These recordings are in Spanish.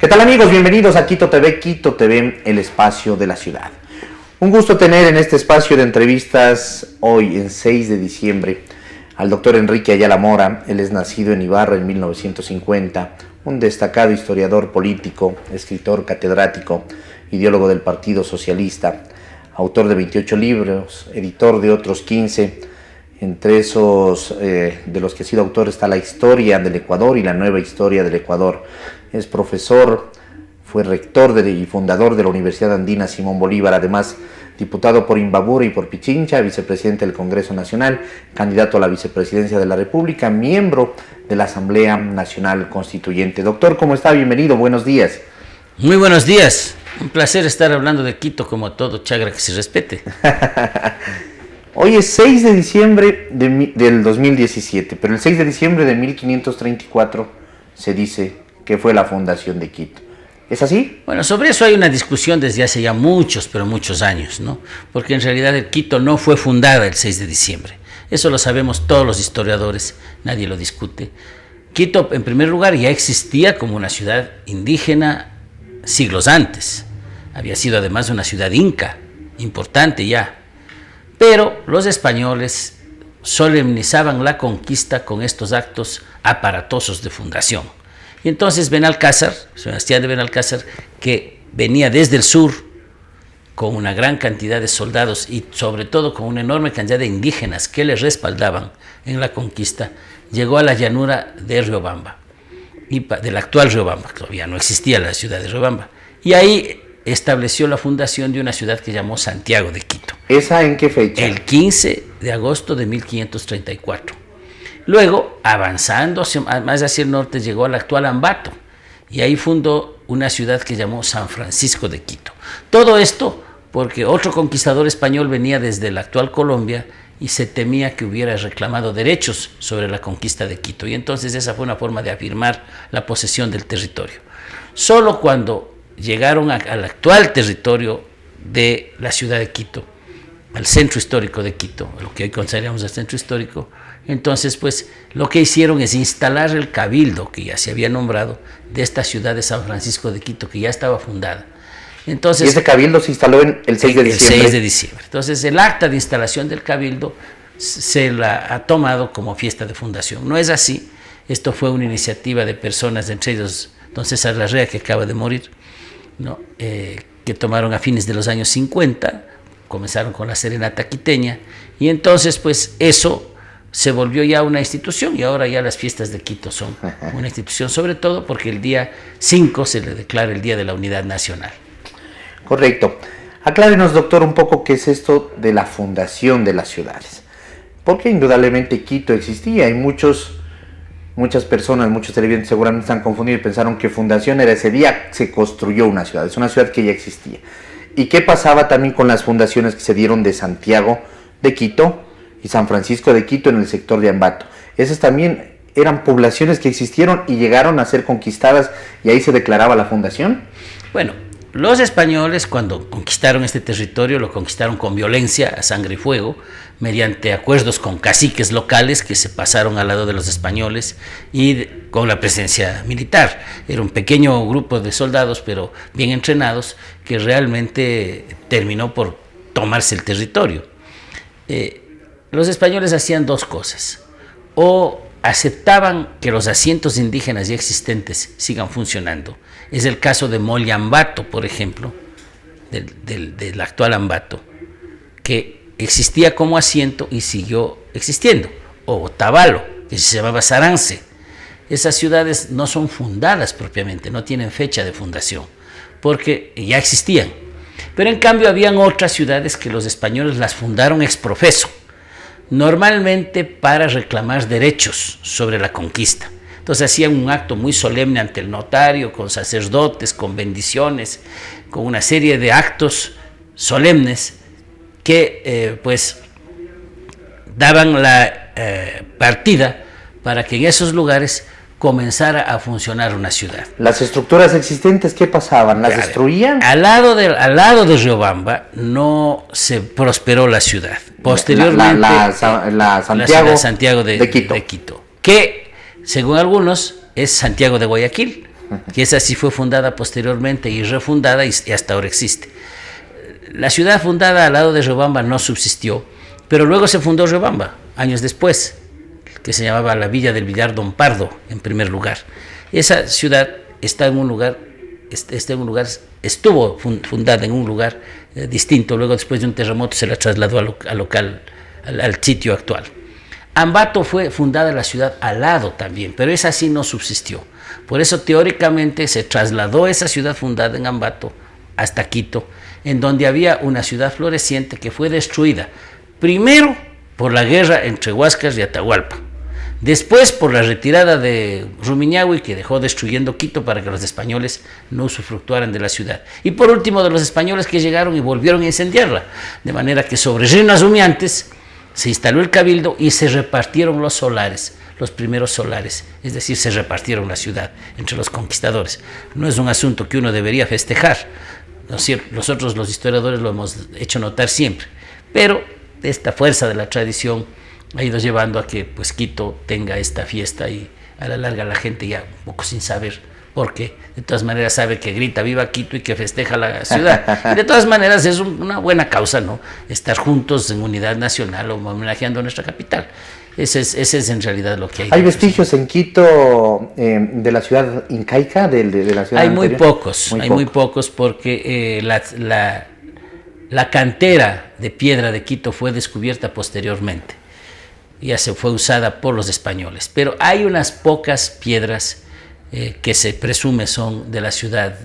¿Qué tal, amigos? Bienvenidos a Quito TV, el espacio de la ciudad. Un gusto tener en este espacio de entrevistas hoy, en 6 de diciembre, al doctor Enrique Ayala Mora. Él es nacido en Ibarra en 1950, un destacado historiador político, escritor catedrático, ideólogo del Partido Socialista, autor de 28 libros, editor de otros 15. Entre esos de los que ha sido autor está La historia del Ecuador y La nueva historia del Ecuador. Es profesor, fue rector y fundador de la Universidad Andina Simón Bolívar, además diputado por Imbabura y por Pichincha, vicepresidente del Congreso Nacional, candidato a la vicepresidencia de la República, miembro de la Asamblea Nacional Constituyente. Doctor, ¿cómo está? Bienvenido, buenos días. Muy buenos días, un placer estar hablando de Quito como todo chagra que se respete. Hoy es 6 de diciembre del 2017, pero el 6 de diciembre de 1534 se dice que fue la fundación de Quito. ¿Es así? Bueno, sobre eso hay una discusión desde hace ya muchos años, ¿no? Porque en realidad el Quito no fue fundada el 6 de diciembre. Eso lo sabemos todos los historiadores, nadie lo discute. Quito, en primer lugar, ya existía como una ciudad indígena siglos antes. Había sido además una ciudad inca, importante ya. Pero los españoles solemnizaban la conquista con estos actos aparatosos de fundación. Y entonces Benalcázar, Sebastián de Benalcázar, que venía desde el sur con una gran cantidad de soldados y sobre todo con una enorme cantidad de indígenas que le respaldaban en la conquista, llegó a la llanura de Riobamba, del actual Riobamba, todavía no existía la ciudad de Riobamba, y ahí estableció la fundación de una ciudad que llamó Santiago de Quito. ¿Esa en qué fecha? El 15 de agosto de 1534. Luego, avanzando más hacia el norte, llegó al actual Ambato y ahí fundó una ciudad que llamó San Francisco de Quito. Todo esto porque otro conquistador español venía desde la actual Colombia y se temía que hubiera reclamado derechos sobre la conquista de Quito. Y entonces esa fue una forma de afirmar la posesión del territorio. Solo cuando llegaron al actual territorio de la ciudad de Quito, al centro histórico de Quito, lo que hoy consideramos el centro histórico, entonces pues lo que hicieron es instalar el cabildo que ya se había nombrado de esta ciudad de San Francisco de Quito, que ya estaba fundada. Entonces, y ese cabildo se instaló en el 6 de diciembre. El 6 de diciembre. Entonces el acta de instalación del cabildo se la ha tomado como fiesta de fundación. No es así, esto fue una iniciativa de personas, entre ellos don César Larrea, que acaba de morir, ¿no? Que tomaron a fines de los años 50, comenzaron con la serenata quiteña, y entonces pues eso se volvió ya una institución, y ahora ya las fiestas de Quito son una institución, sobre todo porque el día 5 se le declara el Día de la Unidad Nacional. Correcto. Aclárenos, doctor, un poco qué es esto de la fundación de las ciudades. Porque indudablemente Quito existía y muchas personas, muchos televidentes seguramente están confundidos y pensaron que fundación era ese día se construyó una ciudad. Es una ciudad que ya existía. ¿Y qué pasaba también con las fundaciones que se dieron de Santiago de Quito y San Francisco de Quito en el sector de Ambato? Esas también eran poblaciones que existieron y llegaron a ser conquistadas y ahí se declaraba la fundación. Bueno, los españoles cuando conquistaron este territorio lo conquistaron con violencia, a sangre y fuego, mediante acuerdos con caciques locales que se pasaron al lado de los españoles y con la presencia militar. Era un pequeño grupo de soldados, pero bien entrenados, que realmente terminó por tomarse el territorio. Los españoles hacían dos cosas: o aceptaban que los asientos indígenas ya existentes sigan funcionando. Es el caso de Moyambato, por ejemplo, del actual Ambato, que existía como asiento y siguió existiendo. O Otavalo, que se llamaba Sarance. Esas ciudades no son fundadas propiamente, no tienen fecha de fundación, porque ya existían. Pero en cambio habían otras ciudades que los españoles las fundaron ex professo, normalmente para reclamar derechos sobre la conquista. Entonces hacían un acto muy solemne ante el notario, con sacerdotes, con bendiciones, con una serie de actos solemnes que pues daban la partida para que en esos lugares comenzara a funcionar una ciudad. ¿Las estructuras existentes qué pasaban? ¿Las destruían? Al lado de Riobamba no se prosperó la ciudad. Posteriormente, la Santiago de Quito, que según algunos es Santiago de Guayaquil, que esa sí fue fundada posteriormente y refundada y hasta ahora existe. La ciudad fundada al lado de Riobamba no subsistió, pero luego se fundó Riobamba, años después, que se llamaba la Villa del Villar Don Pardo, en primer lugar. Esa ciudad está en un lugar, estuvo fundada en un lugar distinto, luego después de un terremoto se la trasladó al sitio actual. Ambato fue fundada la ciudad al lado también, pero esa sí no subsistió. Por eso teóricamente se trasladó esa ciudad fundada en Ambato hasta Quito, en donde había una ciudad floreciente que fue destruida, primero por la guerra entre Huáscar y Atahualpa, después por la retirada de Rumiñahui, que dejó destruyendo Quito para que los españoles no usufructuaran de la ciudad, y por último de los españoles que llegaron y volvieron a incendiarla, de manera que sobre ruinas humeantes se instaló el cabildo y se repartieron los solares, los primeros solares, es decir, se repartieron la ciudad entre los conquistadores. No es un asunto que uno debería festejar, ¿no es cierto? Nosotros los historiadores lo hemos hecho notar siempre, pero esta fuerza de la tradición ha ido llevando a que pues Quito tenga esta fiesta y a la larga la gente ya un poco sin saber por qué, de todas maneras sabe que grita viva Quito y que festeja la ciudad, y de todas maneras es una buena causa, ¿no? Estar juntos en unidad nacional o homenajeando a nuestra capital. Ese es en realidad lo que hay. ¿Hay vestigios en Quito de la ciudad incaica, de la ciudad Hay anterior? Muy pocos porque la cantera de piedra de Quito fue descubierta posteriormente, ya se fue usada por los españoles, pero hay unas pocas piedras que se presume son de la ciudad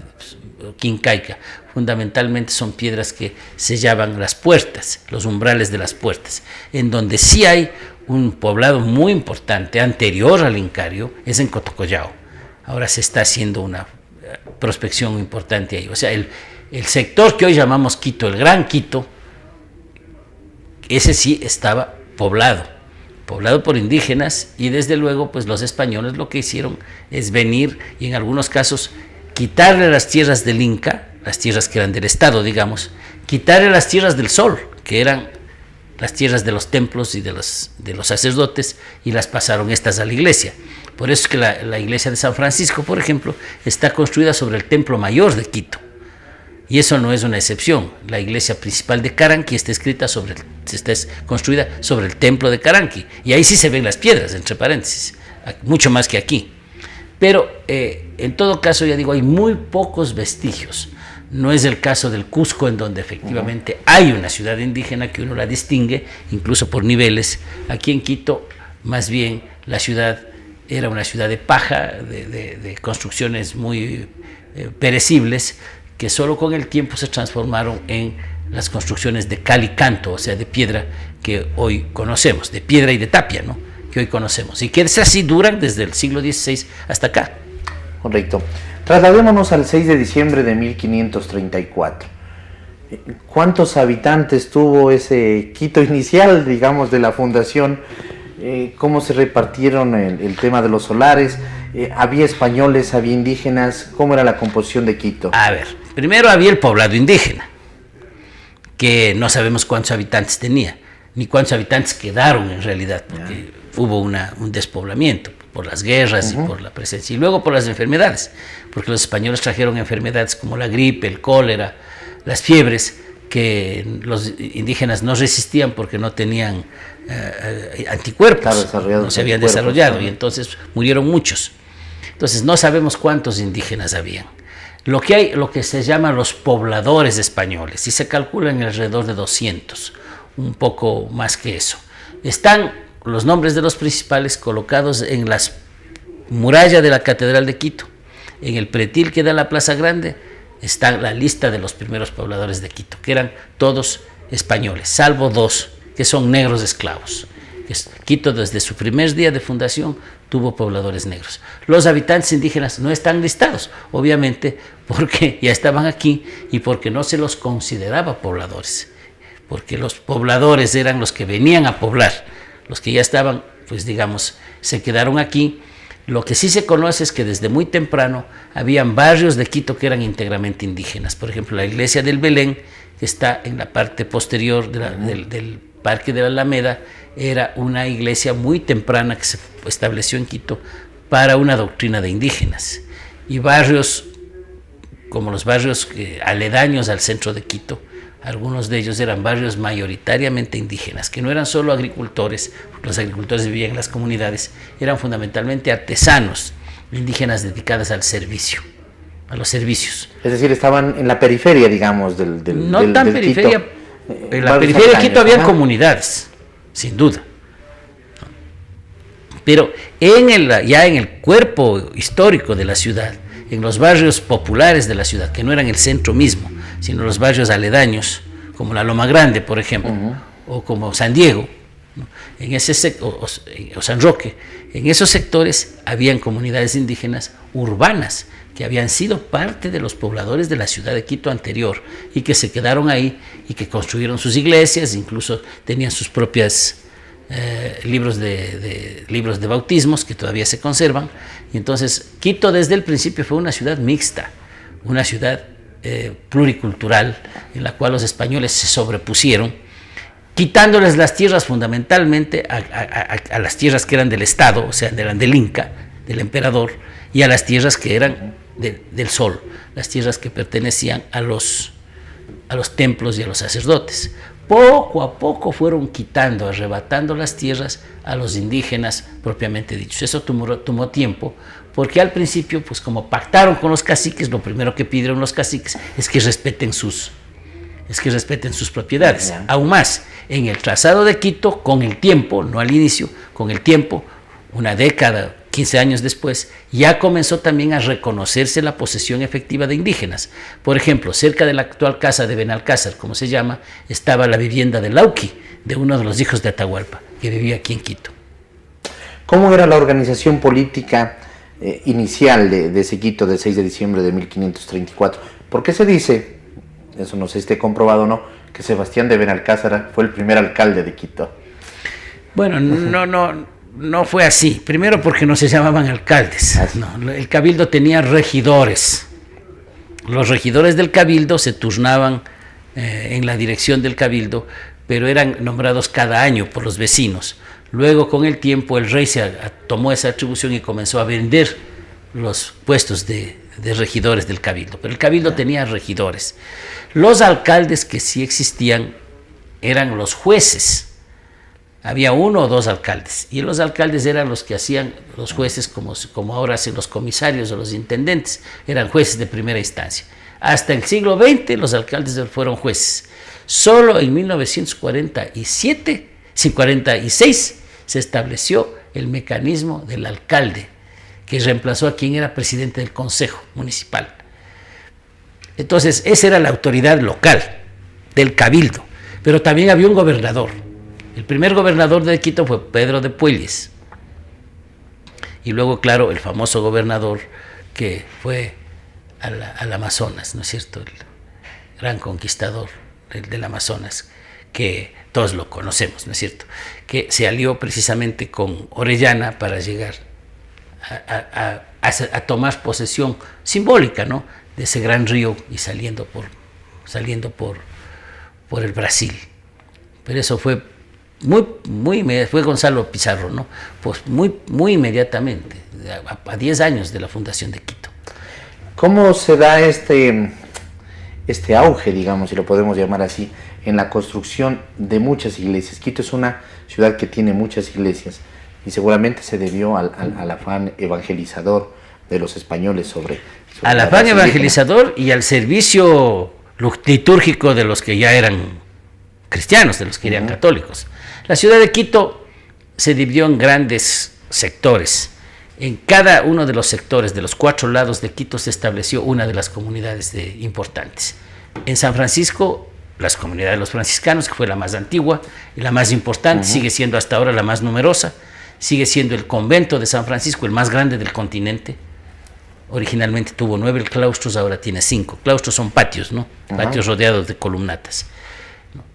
incaica. Fundamentalmente son piedras que sellaban las puertas, los umbrales de las puertas, en donde sí hay un poblado muy importante anterior al Incario, es en Cotocollao. Ahora se está haciendo una prospección importante ahí. O sea, el sector que hoy llamamos Quito, el Gran Quito, ese sí estaba poblado por indígenas, y desde luego pues los españoles lo que hicieron es venir y en algunos casos quitarle las tierras del Inca, las tierras que eran del Estado, digamos, quitarle las tierras del Sol, que eran las tierras de los templos y de los sacerdotes, y las pasaron estas a la iglesia. Por eso es que la iglesia de San Francisco, por ejemplo, está construida sobre el templo mayor de Quito. Y eso no es una excepción. La iglesia principal de Caranqui está construida sobre el templo de Caranqui. Y ahí sí se ven las piedras, entre paréntesis, mucho más que aquí. Pero en todo caso, ya digo, hay muy pocos vestigios. No es el caso del Cusco, en donde efectivamente hay una ciudad indígena que uno la distingue, incluso por niveles. Aquí en Quito, más bien, la ciudad era una ciudad de paja, de construcciones muy perecibles, que solo con el tiempo se transformaron en las construcciones de cal y canto, o sea, de piedra que hoy conocemos, de piedra y de tapia, ¿no? Que hoy conocemos, y que así duran desde el siglo XVI hasta acá. Correcto. Trasladémonos al 6 de diciembre de 1534. ¿Cuántos habitantes tuvo ese Quito inicial, digamos, de la fundación? ¿Cómo se repartieron el tema de los solares? ¿Había españoles, había indígenas? ¿Cómo era la composición de Quito? A ver, primero había el poblado indígena, que no sabemos cuántos habitantes tenía, ni cuántos habitantes quedaron en realidad, porque hubo un despoblamiento por las guerras y por la presencia, y luego por las enfermedades, porque los españoles trajeron enfermedades como la gripe, el cólera, las fiebres, que los indígenas no resistían porque no tenían anticuerpos, no se habían desarrollado, y entonces murieron muchos. Entonces no sabemos cuántos indígenas habían. Lo que se llama los pobladores españoles, y se calculan alrededor de 200, un poco más que eso. Están los nombres de los principales colocados en las murallas de la Catedral de Quito. En el pretil que da la Plaza Grande está la lista de los primeros pobladores de Quito, que eran todos españoles, salvo 2, que son negros esclavos. Quito desde su primer día de fundación tuvo pobladores negros. Los habitantes indígenas no están listados, obviamente porque ya estaban aquí y porque no se los consideraba pobladores, porque los pobladores eran los que venían a poblar, los que ya estaban, pues digamos, se quedaron aquí. Lo que sí se conoce es que desde muy temprano habían barrios de Quito que eran íntegramente indígenas. Por ejemplo, la iglesia del Belén, que está en la parte posterior del Parque de la Alameda, era una iglesia muy temprana que se estableció en Quito para una doctrina de indígenas. y barrios como los barrios aledaños al centro de Quito. Algunos de ellos eran barrios mayoritariamente indígenas, que no eran solo agricultores, los agricultores vivían en las comunidades, eran fundamentalmente artesanos indígenas dedicados al servicio, a los servicios. Es decir, estaban en la periferia, digamos, no tan periferia. Quito. En la periferia de Quito había comunidades, sin duda. Pero ya en el cuerpo histórico de la ciudad, en los barrios populares de la ciudad, que no eran el centro mismo, sino los barrios aledaños, como la Loma Grande, por ejemplo, o como San Diego, ¿no? O San Roque, en esos sectores habían comunidades indígenas urbanas que habían sido parte de los pobladores de la ciudad de Quito anterior y que se quedaron ahí y que construyeron sus iglesias, incluso tenían sus propias libros de bautismos que todavía se conservan. Y entonces Quito desde el principio fue una ciudad mixta, una ciudad pluricultural, en la cual los españoles se sobrepusieron, quitándoles las tierras fundamentalmente a las tierras que eran del Estado, o sea, eran del Inca, del emperador, y a las tierras que eran del Sol, las tierras que pertenecían a los templos y a los sacerdotes. Poco a poco fueron quitando, arrebatando las tierras a los indígenas propiamente dichos. Eso tomó tiempo, porque al principio, pues como pactaron con los caciques, lo primero que pidieron los caciques es que respeten sus propiedades. Aún más, en el trazado de Quito, con el tiempo, no al inicio, con el tiempo, una década, 15 años después, ya comenzó también a reconocerse la posesión efectiva de indígenas. Por ejemplo, cerca de la actual casa de Benalcázar, como se llama, estaba la vivienda de Lauqui, de uno de los hijos de Atahualpa, que vivía aquí en Quito. ¿Cómo era la organización política inicial de ese Quito del 6 de diciembre de 1534? ¿Por qué se dice, eso no sé si esté comprobado o no, que Sebastián de Benalcázar fue el primer alcalde de Quito? Bueno, no fue así. Primero porque no se llamaban alcaldes. No, el cabildo tenía regidores. Los regidores del cabildo se turnaban en la dirección del cabildo, pero eran nombrados cada año por los vecinos. Luego, con el tiempo, el rey tomó esa atribución y comenzó a vender los puestos de regidores del cabildo. Pero el cabildo tenía regidores. Los alcaldes que sí existían eran los jueces. Había uno o dos alcaldes, y los alcaldes eran los que hacían los jueces, como ahora hacen los comisarios o los intendentes, eran jueces de primera instancia. Hasta el siglo XX los alcaldes fueron jueces. Solo en 1946 se estableció el mecanismo del alcalde, que reemplazó a quien era presidente del Consejo Municipal. Entonces, esa era la autoridad local del cabildo, pero también había un gobernador. El primer gobernador de Quito fue Pedro de Puelles. Y luego, claro, el famoso gobernador que fue al Amazonas, ¿no es cierto? El gran conquistador del Amazonas, que todos lo conocemos, ¿no es cierto? Que se alió precisamente con Orellana para llegar a tomar posesión simbólica, ¿no?, de ese gran río y saliendo por el Brasil. Pero eso fue fue Gonzalo Pizarro, ¿no? Pues muy inmediatamente, a 10 años de la fundación de Quito. ¿Cómo se da este auge, digamos, si lo podemos llamar así, en la construcción de muchas iglesias? Quito es una ciudad que tiene muchas iglesias y seguramente se debió al afán evangelizador de los españoles sobre al afán evangelizador y al servicio litúrgico de los que ya eran cristianos, de los que eran católicos. La ciudad de Quito se dividió en grandes sectores. En cada uno de los sectores, de los 4 lados de Quito, se estableció una de las comunidades importantes. En San Francisco, las comunidades de los franciscanos, que fue la más antigua y la más importante, sigue siendo hasta ahora la más numerosa, sigue siendo el convento de San Francisco, el más grande del continente. Originalmente tuvo 9 claustros, ahora tiene 5. Claustros son patios, ¿no? Patios rodeados de columnatas.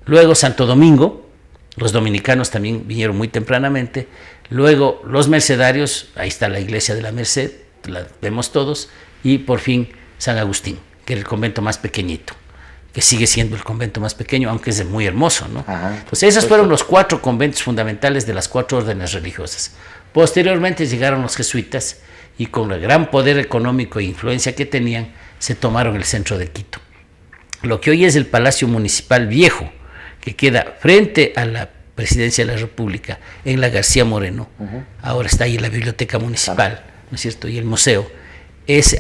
Luego Santo Domingo, los dominicanos también vinieron muy tempranamente. Luego los mercedarios, ahí está la iglesia de la Merced, la vemos todos. Y por fin San Agustín, que era el convento más pequeñito, que sigue siendo el convento más pequeño, aunque es muy hermoso, ¿no? Pues esos fueron los 4 conventos fundamentales de las 4 órdenes religiosas. Posteriormente llegaron los jesuitas y con el gran poder económico e influencia que tenían, se tomaron el centro de Quito. Lo que hoy es el Palacio Municipal Viejo, que queda frente a la Presidencia de la República, en la García Moreno, ahora está ahí la Biblioteca Municipal, ¿no es cierto?, y el museo,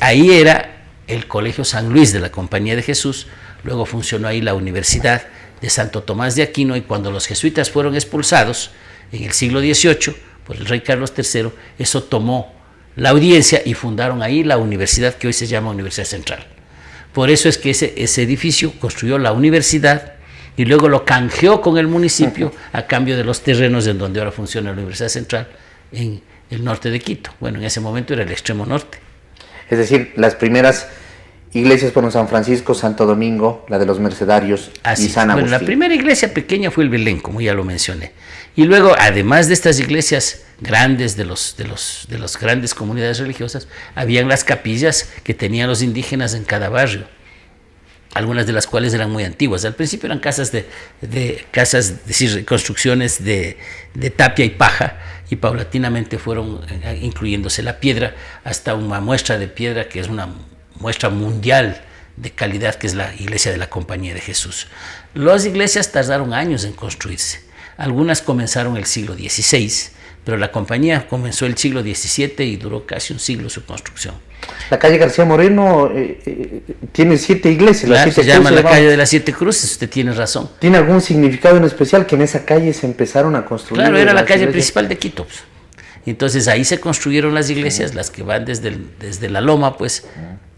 ahí era el Colegio San Luis de la Compañía de Jesús, luego funcionó ahí la Universidad de Santo Tomás de Aquino, y cuando los jesuitas fueron expulsados en el siglo XVIII por el rey Carlos III, eso tomó la audiencia y fundaron ahí la universidad que hoy se llama Universidad Central. Por eso es que ese edificio construyó la universidad y luego lo canjeó con el municipio a cambio de los terrenos en donde ahora funciona la Universidad Central en el norte de Quito. Bueno, en ese momento era el extremo norte. Es decir, las primeras iglesias fueron San Francisco, Santo Domingo, la de los Mercedarios y San Agustín. Bueno, la primera iglesia pequeña fue el Belén, como ya lo mencioné. Y luego, además de estas iglesias grandes de las grandes comunidades religiosas, habían las capillas que tenían los indígenas en cada barrio, algunas de las cuales eran muy antiguas. Al principio eran casas es decir, construcciones de tapia y paja, y paulatinamente fueron incluyéndose la piedra hasta una muestra de piedra que es una muestra mundial de calidad, que es la iglesia de la Compañía de Jesús. Las iglesias tardaron años en construirse. Algunas comenzaron el siglo XVI, pero la compañía comenzó el siglo XVII y duró casi un siglo su construcción. La calle García Moreno tiene 7 iglesias. Claro, se llama la calle de las 7 cruces, usted tiene razón. ¿Tiene algún significado en especial que en esa calle se empezaron a construir? Claro, era la calle principal de Quito. Pues. Entonces ahí se construyeron las iglesias, las que van desde la loma, pues,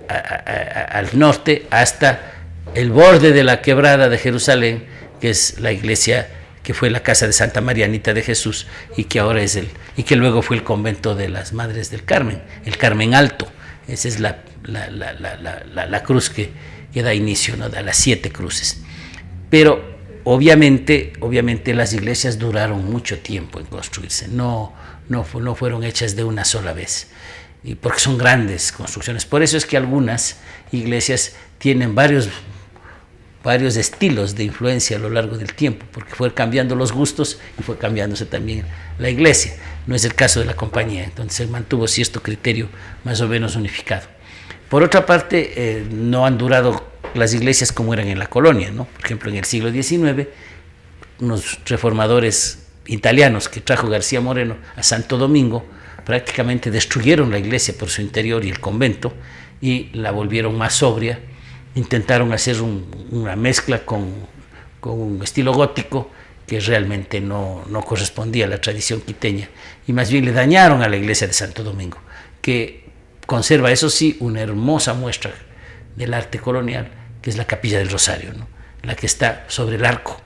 al norte hasta el borde de la quebrada de Jerusalén, que es la iglesia que fue la casa de Santa Marianita de Jesús y que ahora y que luego fue el convento de las Madres del Carmen, el Carmen Alto. Esa es la cruz que da inicio, ¿no?, a las 7 cruces. Pero obviamente las iglesias duraron mucho tiempo en construirse, no fueron hechas de una sola vez, y porque son grandes construcciones. Por eso es que algunas iglesias tienen varios estilos de influencia a lo largo del tiempo, porque fue cambiando los gustos y fue cambiándose también la iglesia. No es el caso de la compañía, entonces se mantuvo cierto criterio más o menos unificado. Por otra parte, no han durado las iglesias como eran en la colonia, ¿no? Por ejemplo, en el siglo XIX, unos reformadores italianos que trajo García Moreno a Santo Domingo prácticamente destruyeron la iglesia por su interior y el convento y la volvieron más sobria. Intentaron hacer una mezcla con un estilo gótico que realmente no correspondía a la tradición quiteña, y más bien le dañaron a la iglesia de Santo Domingo, que conserva, eso sí, una hermosa muestra del arte colonial, que es la Capilla del Rosario, ¿no?, la que está sobre el arco.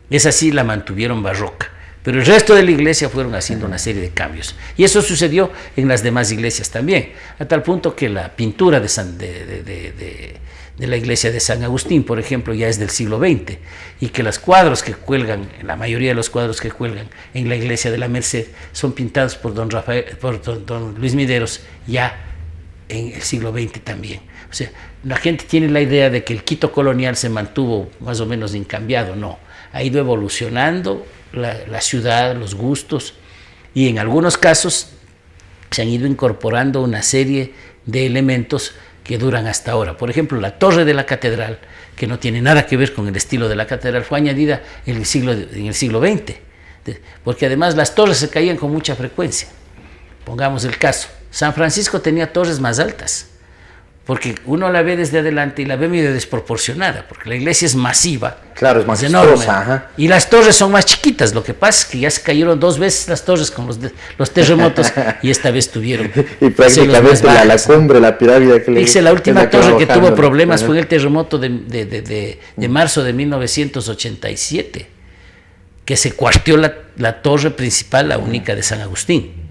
Esa sí la mantuvieron barroca, pero el resto de la iglesia fueron haciendo una serie de cambios, y eso sucedió en las demás iglesias también, a tal punto que la pintura de la iglesia de San Agustín, por ejemplo, ya es del siglo XX, y que los cuadros que cuelgan, la mayoría de los cuadros que cuelgan en la iglesia de la Merced son pintados por don Luis Mideros ya en el siglo XX también. O sea, la gente tiene la idea de que el Quito colonial se mantuvo más o menos incambiado. No, ha ido evolucionando la ciudad, los gustos, y en algunos casos se han ido incorporando una serie de elementos que duran hasta ahora. Por ejemplo, la torre de la catedral, que no tiene nada que ver con el estilo de la catedral, fue añadida en el siglo XX, porque además las torres se caían con mucha frecuencia. Pongamos el caso, San Francisco tenía torres más altas, porque uno la ve desde adelante y la ve medio desproporcionada, porque la iglesia es masiva, claro, es más enorme, y las torres son más chiquitas. Lo que pasa es que ya se cayeron 2 veces las torres con los terremotos y esta vez tuvieron y prácticamente la cumbre, la pirámide que le dice, la última torre que tuvo problemas fue en el terremoto de marzo de 1987, que se cuarteó la torre principal, la única de San Agustín.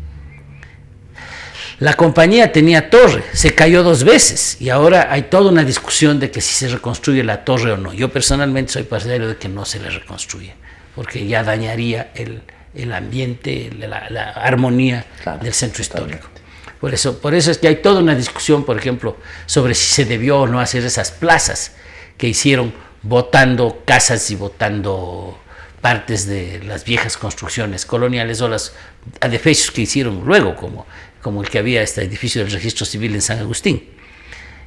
La compañía tenía torre, se cayó 2 veces y ahora hay toda una discusión de que si se reconstruye la torre o no. Yo personalmente soy partidario de que no se le reconstruye, porque ya dañaría el ambiente, la armonía, claro, del centro histórico. Por eso es que hay toda una discusión, por ejemplo, sobre si se debió o no hacer esas plazas que hicieron botando casas y botando partes de las viejas construcciones coloniales o los adefesios que hicieron luego, como como el que había este edificio del registro civil en San Agustín.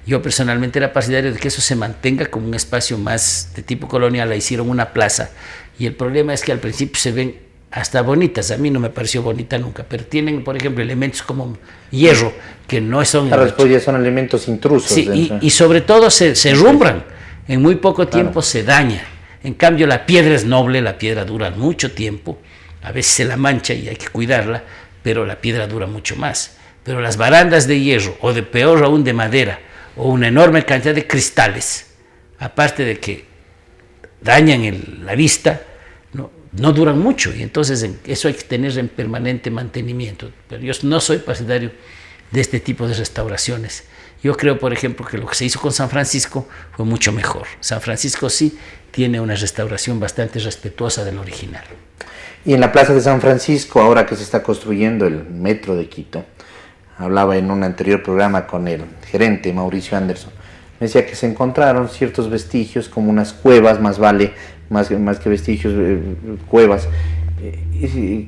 Yo personalmente era partidario de que eso se mantenga como un espacio más de tipo colonial. La hicieron una plaza y el problema es que al principio se ven hasta bonitas. A mí no me pareció bonita nunca, pero tienen, por ejemplo, elementos como hierro que no son... Claro, después ya son elementos intrusos. Sí, y sobre todo se rumbran. En muy poco tiempo se daña. En cambio, la piedra es noble, la piedra dura mucho tiempo. A veces se la mancha y hay que cuidarla, pero la piedra dura mucho más. Pero las barandas de hierro, o de peor aún de madera, o una enorme cantidad de cristales, aparte de que dañan la vista, no duran mucho, y entonces eso hay que tener en permanente mantenimiento. Pero yo no soy partidario de este tipo de restauraciones. Yo creo, por ejemplo, que lo que se hizo con San Francisco fue mucho mejor. San Francisco sí tiene una restauración bastante respetuosa del original. Y en la Plaza de San Francisco, ahora que se está construyendo el metro de Quito, hablaba en un anterior programa con el gerente Mauricio Anderson, me decía que se encontraron ciertos vestigios como unas cuevas, más que vestigios, cuevas,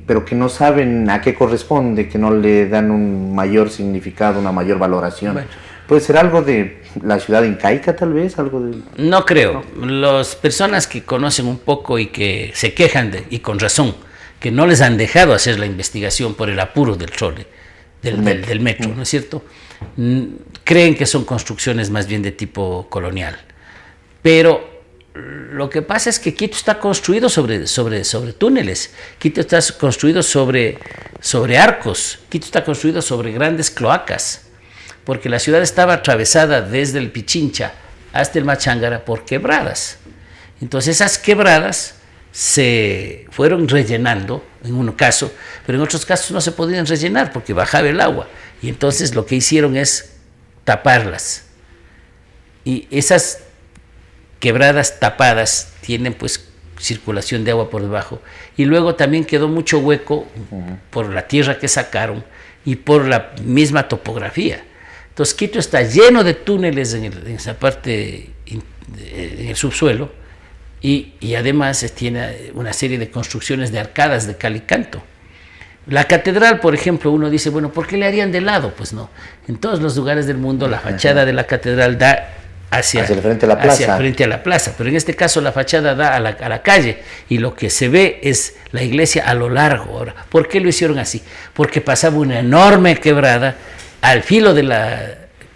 pero que no saben a qué corresponde, que no le dan un mayor significado, una mayor valoración. Bueno. ¿Puede ser algo de la ciudad incaica tal vez? Algo de... No creo. Las personas que conocen un poco y que se quejan, y con razón, que no les han dejado hacer la investigación por el apuro del trole, del metro, ¿no es cierto? Creen que son construcciones más bien de tipo colonial. Pero lo que pasa es que Quito está construido sobre túneles, Quito está construido sobre arcos, Quito está construido sobre grandes cloacas, porque la ciudad estaba atravesada desde el Pichincha hasta el Machángara por quebradas. Entonces esas quebradas se fueron rellenando en un caso, pero en otros casos no se podían rellenar porque bajaba el agua, y entonces lo que hicieron es taparlas, y esas quebradas tapadas tienen pues circulación de agua por debajo, y luego también quedó mucho hueco por la tierra que sacaron y por la misma topografía. Entonces Quito está lleno de túneles en esa parte, en el subsuelo, y además tiene una serie de construcciones de arcadas de cal y canto. La catedral, por ejemplo, uno dice, bueno, ¿por qué le harían de lado? Pues no, en todos los lugares del mundo la fachada de la catedral da hacia el frente a la plaza, pero en este caso la fachada da a la calle, y lo que se ve es la iglesia a lo largo. Ahora, ¿por qué lo hicieron así? Porque pasaba una enorme quebrada al filo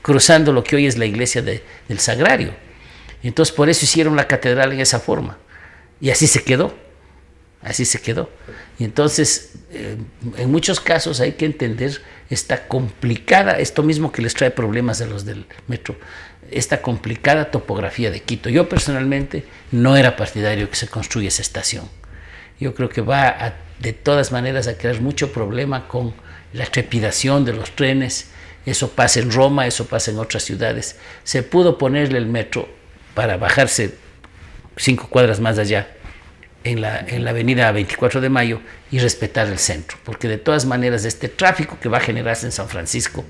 cruzando lo que hoy es la iglesia del Sagrario. Entonces por eso hicieron la catedral en esa forma, y así se quedó. Y entonces en muchos casos hay que entender esta complicada, esto mismo que les trae problemas a los del metro, esta complicada topografía de Quito. Yo personalmente no era partidario que se construya esa estación. Yo creo que va de todas maneras a crear mucho problema con la trepidación de los trenes. Eso pasa en Roma, eso pasa en otras ciudades. Se pudo ponerle el metro para bajarse 5 cuadras más allá en la avenida 24 de Mayo y respetar el centro, porque de todas maneras este tráfico que va a generarse en San Francisco,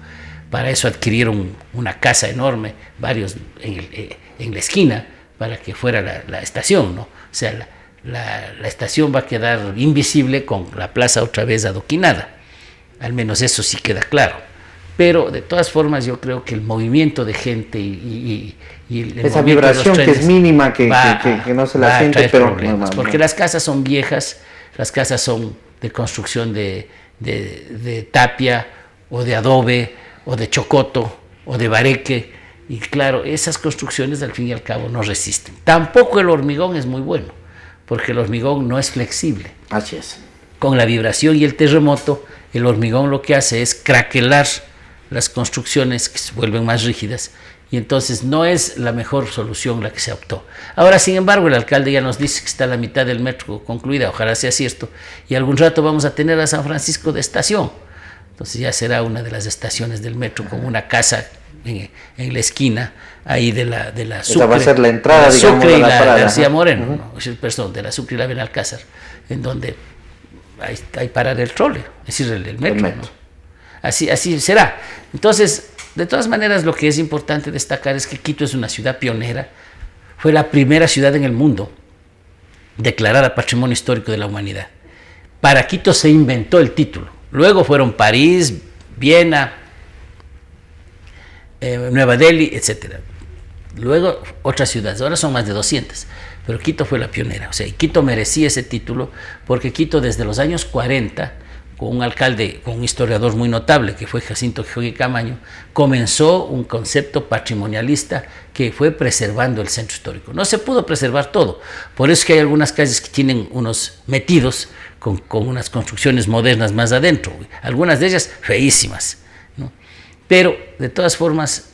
para eso adquirieron una casa enorme, varios en la esquina, para que fuera la estación, ¿no? O sea, la estación va a quedar invisible con la plaza otra vez adoquinada, al menos eso sí queda claro. Pero de todas formas yo creo que el movimiento de gente y esa vibración que es mínima, que no se la siente, pero porque las casas son viejas, las casas son de construcción de tapia o de adobe o de chocoto o de bareque, y claro, esas construcciones al fin y al cabo no resisten. Tampoco el hormigón es muy bueno, porque el hormigón no es flexible. Así es. Con la vibración y el terremoto, el hormigón lo que hace es craquelar las construcciones, que se vuelven más rígidas, y entonces no es la mejor solución la que se optó. Ahora, sin embargo, el alcalde ya nos dice que está la mitad del metro concluida, ojalá sea cierto, y algún rato vamos a tener a San Francisco de estación. Entonces ya será una de las estaciones del metro, con una casa en la esquina ahí de la Sucre. Esa va a ser la entrada, digamos, Sucre de y la parada. García Moreno, perdón, de la Sucre y la Benalcázar, en donde hay parar el trole, es decir, el metro. ¿No? Así será. Entonces, de todas maneras, lo que es importante destacar es que Quito es una ciudad pionera. Fue la primera ciudad en el mundo declarada Patrimonio Histórico de la Humanidad. Para Quito se inventó el título. Luego fueron París, Viena, Nueva Delhi, etcétera. Luego otras ciudades, ahora son más de 200, pero Quito fue la pionera. O sea, Quito merecía ese título porque Quito desde los años 40, con un alcalde, con un historiador muy notable que fue Jacinto Quijogue Camaño, comenzó un concepto patrimonialista que fue preservando el centro histórico. No se pudo preservar todo, por eso es que hay algunas calles que tienen unos metidos con unas construcciones modernas más adentro, algunas de ellas feísimas, ¿no? Pero de todas formas,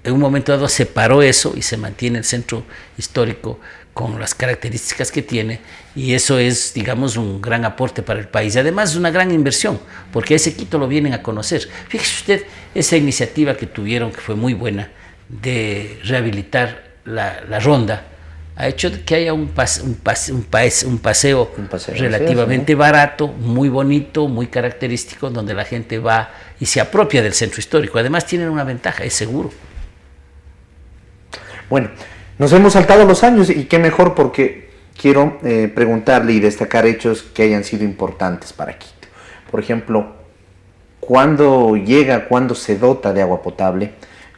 en un momento dado se paró eso y se mantiene el centro histórico con las características que tiene, y eso es, digamos, un gran aporte para el país. Y además es una gran inversión, porque ese Quito lo vienen a conocer. Fíjese usted esa iniciativa que tuvieron, que fue muy buena, de rehabilitar la ronda, ha hecho que haya un paseo relativamente barato, muy bonito, muy característico, donde la gente va y se apropia del centro histórico. Además tienen una ventaja, es seguro. Bueno, nos hemos saltado los años y qué mejor, porque quiero preguntarle y destacar hechos que hayan sido importantes para Quito. Por ejemplo, ¿cuándo se dota de agua potable?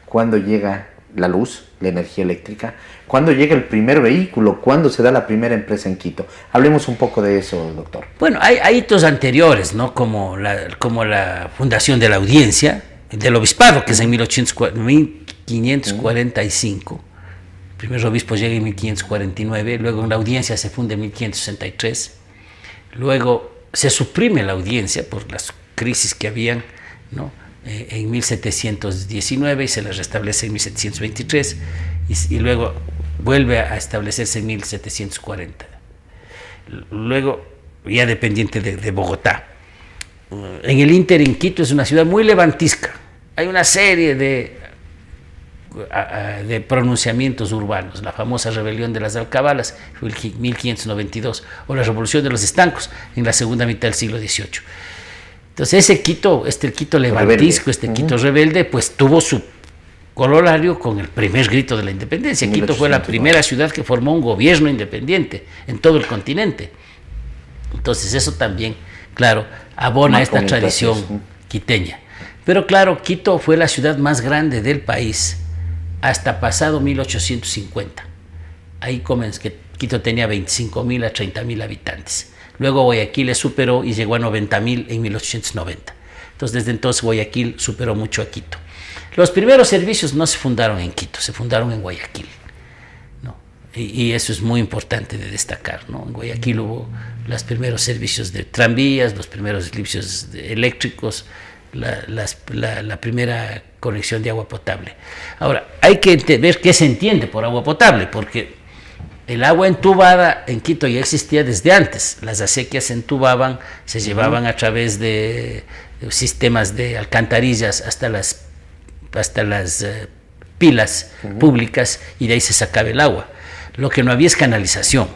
¿Cuándo llega la luz, la energía eléctrica? ¿Cuándo llega el primer vehículo? ¿Cuándo se da la primera empresa en Quito? Hablemos un poco de eso, doctor. Bueno, hay hitos anteriores, ¿no? Como la fundación de la audiencia, del obispado, que es en 1545. El primer obispo llega en 1549, luego en la audiencia se funda en 1563, luego se suprime la audiencia por las crisis que habían, ¿no? En 1719 y se la restablece en 1723 y luego vuelve a establecerse en 1740. Luego ya dependiente de Bogotá. En el ínterin, Quito es una ciudad muy levantisca. Hay una serie de pronunciamientos urbanos, la famosa rebelión de las alcabalas fue el 1592, o la revolución de los estancos en la segunda mitad del siglo XVIII. Entonces ese Quito, el Quito levantisco, Quito rebelde, pues tuvo su corolario con el primer grito de la independencia. Quito fue la primera ciudad que formó un gobierno independiente en todo el continente. Entonces eso también, claro, abona esta tradición quiteña. Pero claro, Quito fue la ciudad más grande del país hasta pasado 1850. Ahí comenzó, que Quito tenía 25.000 a 30.000 habitantes. Luego Guayaquil le superó y llegó a 90.000 en 1890. Entonces desde entonces Guayaquil superó mucho a Quito. Los primeros servicios no se fundaron en Quito, se fundaron en Guayaquil, ¿no? Y eso es muy importante de destacar, ¿no? En Guayaquil hubo los primeros servicios de tranvías, los primeros servicios eléctricos, la primera conexión de agua potable. Ahora, hay que ver qué se entiende por agua potable, porque el agua entubada en Quito ya existía desde antes. Las acequias se entubaban, se llevaban a través de sistemas de alcantarillas hasta las pilas públicas, y de ahí se sacaba el agua. Lo que no había es canalización.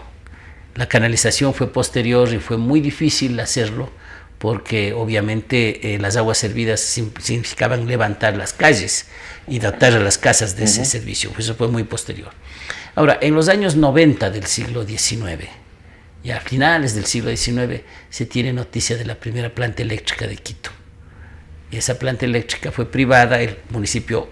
La canalización fue posterior y fue muy difícil hacerlo, porque obviamente las aguas servidas significaban levantar las calles y dotar a las casas de ese servicio. Eso fue muy posterior. Ahora, en los años 90 del siglo XIX, y a finales del siglo XIX, se tiene noticia de la primera planta eléctrica de Quito. Y esa planta eléctrica fue privada, el municipio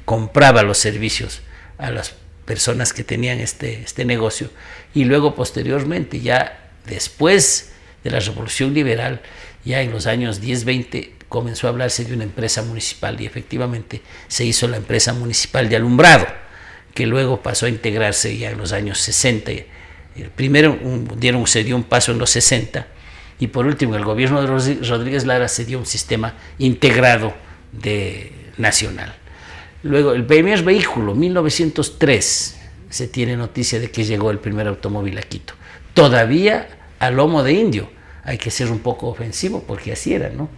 compraba los servicios a las personas que tenían este negocio, y luego posteriormente, ya después de la Revolución Liberal, ya en los años 10-20, comenzó a hablarse de una empresa municipal, y efectivamente se hizo la empresa municipal de alumbrado, que luego pasó a integrarse ya en los años 60. Primero se dio un paso en los 60, y por último el gobierno de Rodríguez Lara se dio un sistema integrado nacional. Luego el primer vehículo, 1903, se tiene noticia de que llegó el primer automóvil a Quito, todavía a lomo de indio. Hay que ser un poco ofensivo, porque así era, ¿no?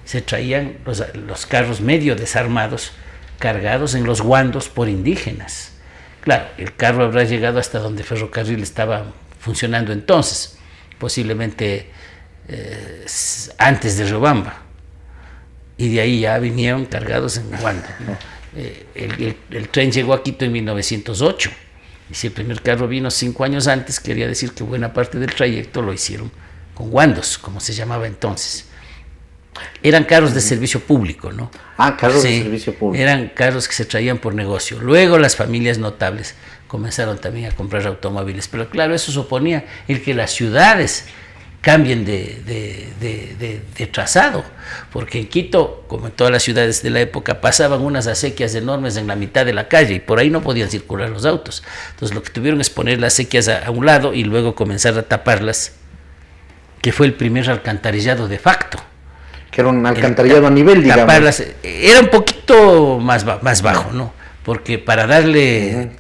Se traían los carros medio desarmados, cargados en los guandos por indígenas. Claro, el carro habrá llegado hasta donde Ferrocarril estaba funcionando entonces, posiblemente antes de Riobamba, y de ahí ya vinieron cargados en guando, ¿no? El tren llegó a Quito en 1908, y si el primer carro vino 5 años antes, quería decir que buena parte del trayecto lo hicieron con guandos, como se llamaba entonces. Eran carros de servicio público, ¿no? Ah, carros de Sí, servicio público. eran carros que se traían por negocio. Luego las familias notables comenzaron también a comprar automóviles, pero claro, eso suponía el que las ciudades cambien de trazado, porque en Quito, como en todas las ciudades de la época, pasaban unas acequias enormes en la mitad de la calle y por ahí no podían circular los autos. Entonces lo que tuvieron es poner las acequias a un lado y luego comenzar a taparlas, que fue el primer alcantarillado de facto. Que era un alcantarillado a nivel, digamos. Taparlas, era un poquito más bajo, ¿no? Porque para darle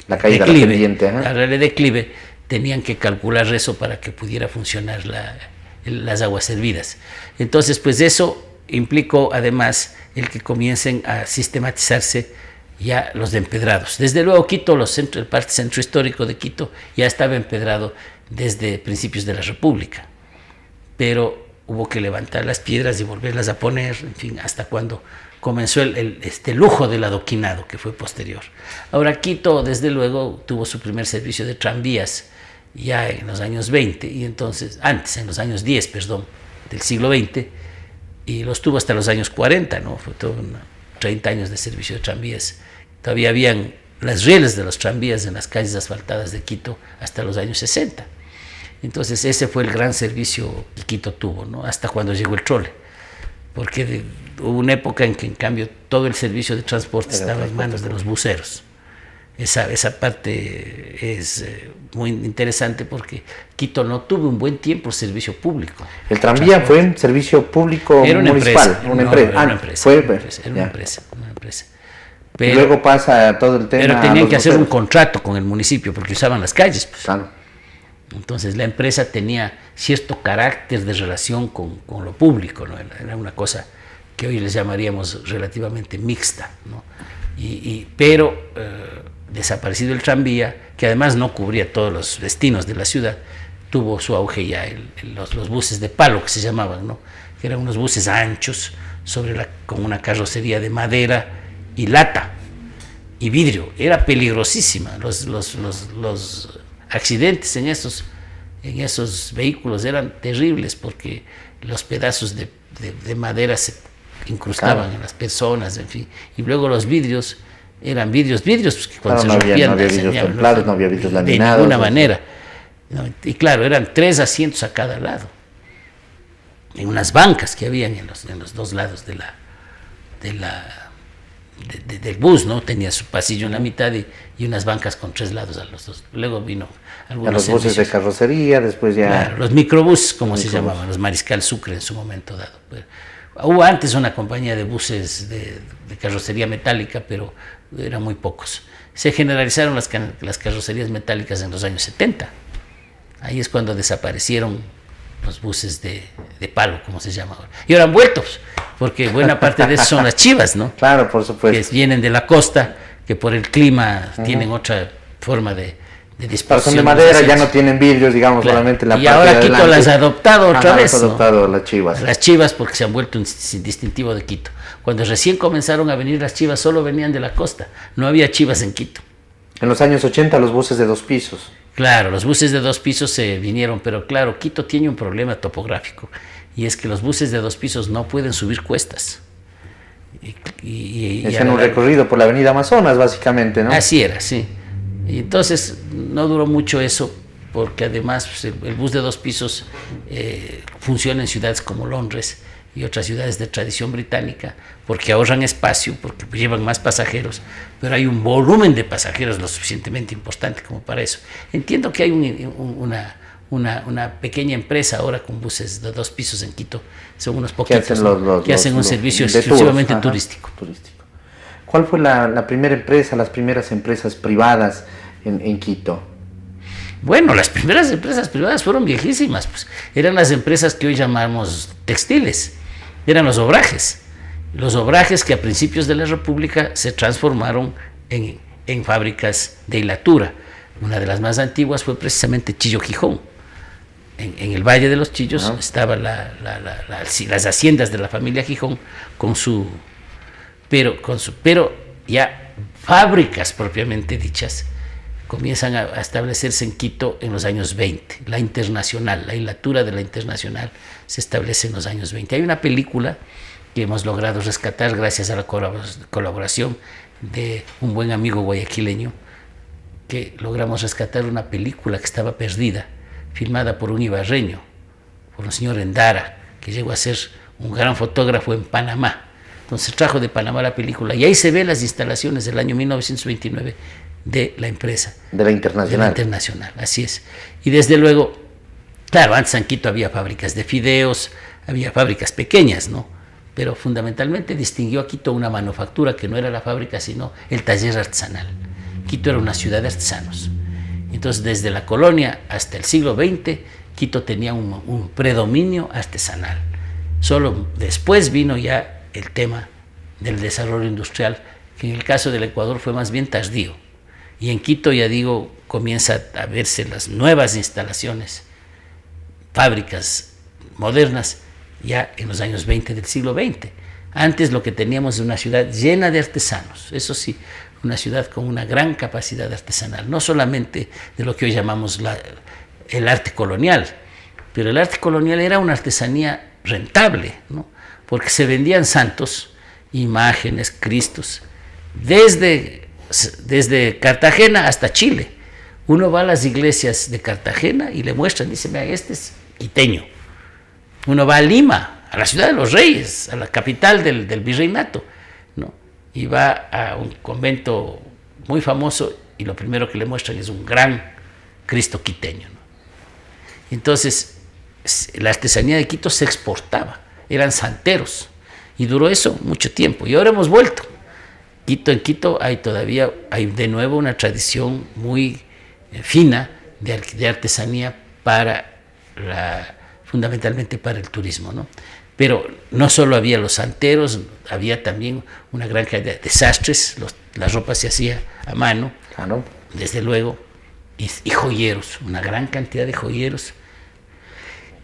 la caída, declive, la pendiente, para darle declive, tenían que calcular eso para que pudiera funcionar las aguas servidas. Entonces, pues eso implicó además el que comiencen a sistematizarse ya los de empedrados. Desde luego Quito, el parte centro histórico de Quito ya estaba empedrado desde principios de la República, pero hubo que levantar las piedras y volverlas a poner, en fin, hasta cuando comenzó este lujo del adoquinado, que fue posterior. Ahora, Quito, desde luego, tuvo su primer servicio de tranvías ya en los años 20, y entonces, antes, en los años 10, perdón, del siglo XX, y los tuvo hasta los años 40, ¿no? Fue todo 30 años de servicio de tranvías. Todavía habían las rieles de los tranvías en las calles asfaltadas de Quito hasta los años 60. Entonces ese fue el gran servicio que Quito tuvo, ¿no? Hasta cuando llegó el trole, porque hubo una época en que en cambio todo el servicio de transporte estaba en manos de los buceros. Esa parte es muy interesante porque Quito no tuvo un buen tiempo servicio público. El tranvía fue un servicio público era una municipal, empresa. Era una empresa. Pero, y luego pasa todo el tema. Pero tenían que hacer un contrato con el municipio porque usaban las calles, pues. Claro. Entonces la empresa tenía cierto carácter de relación con lo público, ¿no? Era una cosa que hoy les llamaríamos relativamente mixta, ¿no? Pero desaparecido el tranvía, que además no cubría todos los destinos de la ciudad, tuvo su auge ya los buses de palo, que se llamaban, ¿no? Que eran unos buses anchos con una carrocería de madera y lata y vidrio. Era peligrosísima. Los accidentes en esos vehículos eran terribles porque los pedazos de madera se incrustaban en las personas, en fin. Y luego los vidrios eran vidrios, pues, que cuando se rompían no había vidrios templados, no había vidrios laminados. De ninguna manera. Y claro, eran 3 asientos a cada lado, en unas bancas que habían en los dos lados del bus, ¿no? Tenía su pasillo en la mitad y unas bancas con 3 lados a los dos. Luego vino algunos los buses de carrocería, después ya... Claro, los microbuses, como se llamaban, los Mariscal Sucre en su momento dado. Hubo antes una compañía de buses de carrocería metálica, pero eran muy pocos. Se generalizaron las carrocerías metálicas en los años 70. Ahí es cuando desaparecieron los buses de palo, como se llama ahora. Y ahora han vuelto, porque buena parte de eso son las chivas, ¿no? Claro, por supuesto. Que vienen de la costa, que por el clima tienen otra forma de disposición. Son de madera, ya no tienen vidrios, digamos, claro. Solamente en la y parte de ahora Quito las ha adoptado otra vez. Las ha adoptado las chivas. Las chivas porque se han vuelto un distintivo de Quito. Cuando recién comenzaron a venir las chivas, solo venían de la costa. No había chivas en Quito. En los años 80 los buses de 2 pisos. Claro, los buses de 2 pisos se vinieron, pero claro, Quito tiene un problema topográfico y es que los buses de 2 pisos no pueden subir cuestas. Hacían un recorrido por la avenida Amazonas, básicamente, ¿no? Así era, sí. Y entonces no duró mucho eso, porque además pues, el bus de 2 pisos funciona en ciudades como Londres y otras ciudades de tradición británica, porque ahorran espacio, porque llevan más pasajeros, pero hay un volumen de pasajeros lo suficientemente importante como para eso. Entiendo que hay una pequeña empresa ahora con buses de 2 pisos en Quito, son unos poquitos que hacen un servicio exclusivamente turístico. ¿Cuál fue la primera empresa, las primeras empresas privadas en Quito? Bueno, las primeras empresas privadas fueron viejísimas, pues eran las empresas que hoy llamamos textiles, eran los obrajes que a principios de la República se transformaron en fábricas de hilatura. Una de las más antiguas fue precisamente Chillo Gijón. En el Valle de los Chillos estaban las haciendas de la familia Gijón pero ya fábricas propiamente dichas, comienzan a establecerse en Quito en los años 20. La Internacional, la hilatura de la Internacional se establece en los años 20. Hay una película que hemos logrado rescatar gracias a la colaboración de un buen amigo guayaquileño, que logramos rescatar una película que estaba perdida, filmada por un ibarreño, por un señor Endara, que llegó a ser un gran fotógrafo en Panamá. Entonces trajo de Panamá la película y ahí se ven las instalaciones del año 1929 de la empresa. De la Internacional. De la Internacional, así es. Y desde luego, claro, antes en Quito había fábricas de fideos, había fábricas pequeñas, ¿no? Pero fundamentalmente distinguió a Quito una manufactura que no era la fábrica, sino el taller artesanal. Quito era una ciudad de artesanos. Entonces, desde la colonia hasta el siglo XX, Quito tenía un predominio artesanal. Solo después vino ya el tema del desarrollo industrial, que en el caso del Ecuador fue más bien tardío. Y en Quito, ya digo, comienza a verse las nuevas instalaciones, fábricas modernas, ya en los años 20 del siglo XX. Antes lo que teníamos es una ciudad llena de artesanos, eso sí, una ciudad con una gran capacidad artesanal, no solamente de lo que hoy llamamos el arte colonial, pero el arte colonial era una artesanía rentable, ¿no? Porque se vendían santos, imágenes, cristos, desde Cartagena hasta Chile. Uno va a las iglesias de Cartagena y le muestran, dice, mira, este es quiteño. Uno va a Lima, a la ciudad de los reyes, a la capital del virreinato, ¿no? Y va a un convento muy famoso y lo primero que le muestran es un gran Cristo quiteño, ¿no? Entonces, la artesanía de Quito se exportaba, eran santeros, y duró eso mucho tiempo, y ahora hemos vuelto. En Quito hay de nuevo una tradición muy fina de artesanía fundamentalmente para el turismo, ¿no? Pero no solo había los santeros, había también una gran cantidad de sastres, la ropa se hacía a mano, Claro. desde luego, y joyeros, una gran cantidad de joyeros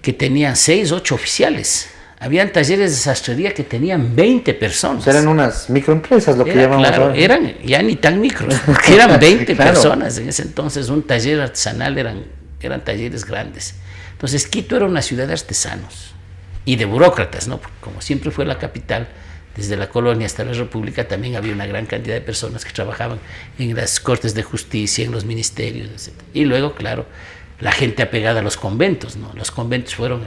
que tenían 6, 8 oficiales. Habían talleres de sastrería que tenían 20 personas. Eran unas microempresas, lo que llamamos claro, ahora. eran ya ni tan micros, porque eran 20 Claro. personas. En ese entonces un taller artesanal eran talleres grandes. Entonces Quito era una ciudad de artesanos y de burócratas, ¿no? Porque como siempre fue la capital, desde la colonia hasta la república también había una gran cantidad de personas que trabajaban en las cortes de justicia, en los ministerios, etc. Y luego, claro, la gente apegada a los conventos, ¿no? Los conventos fueron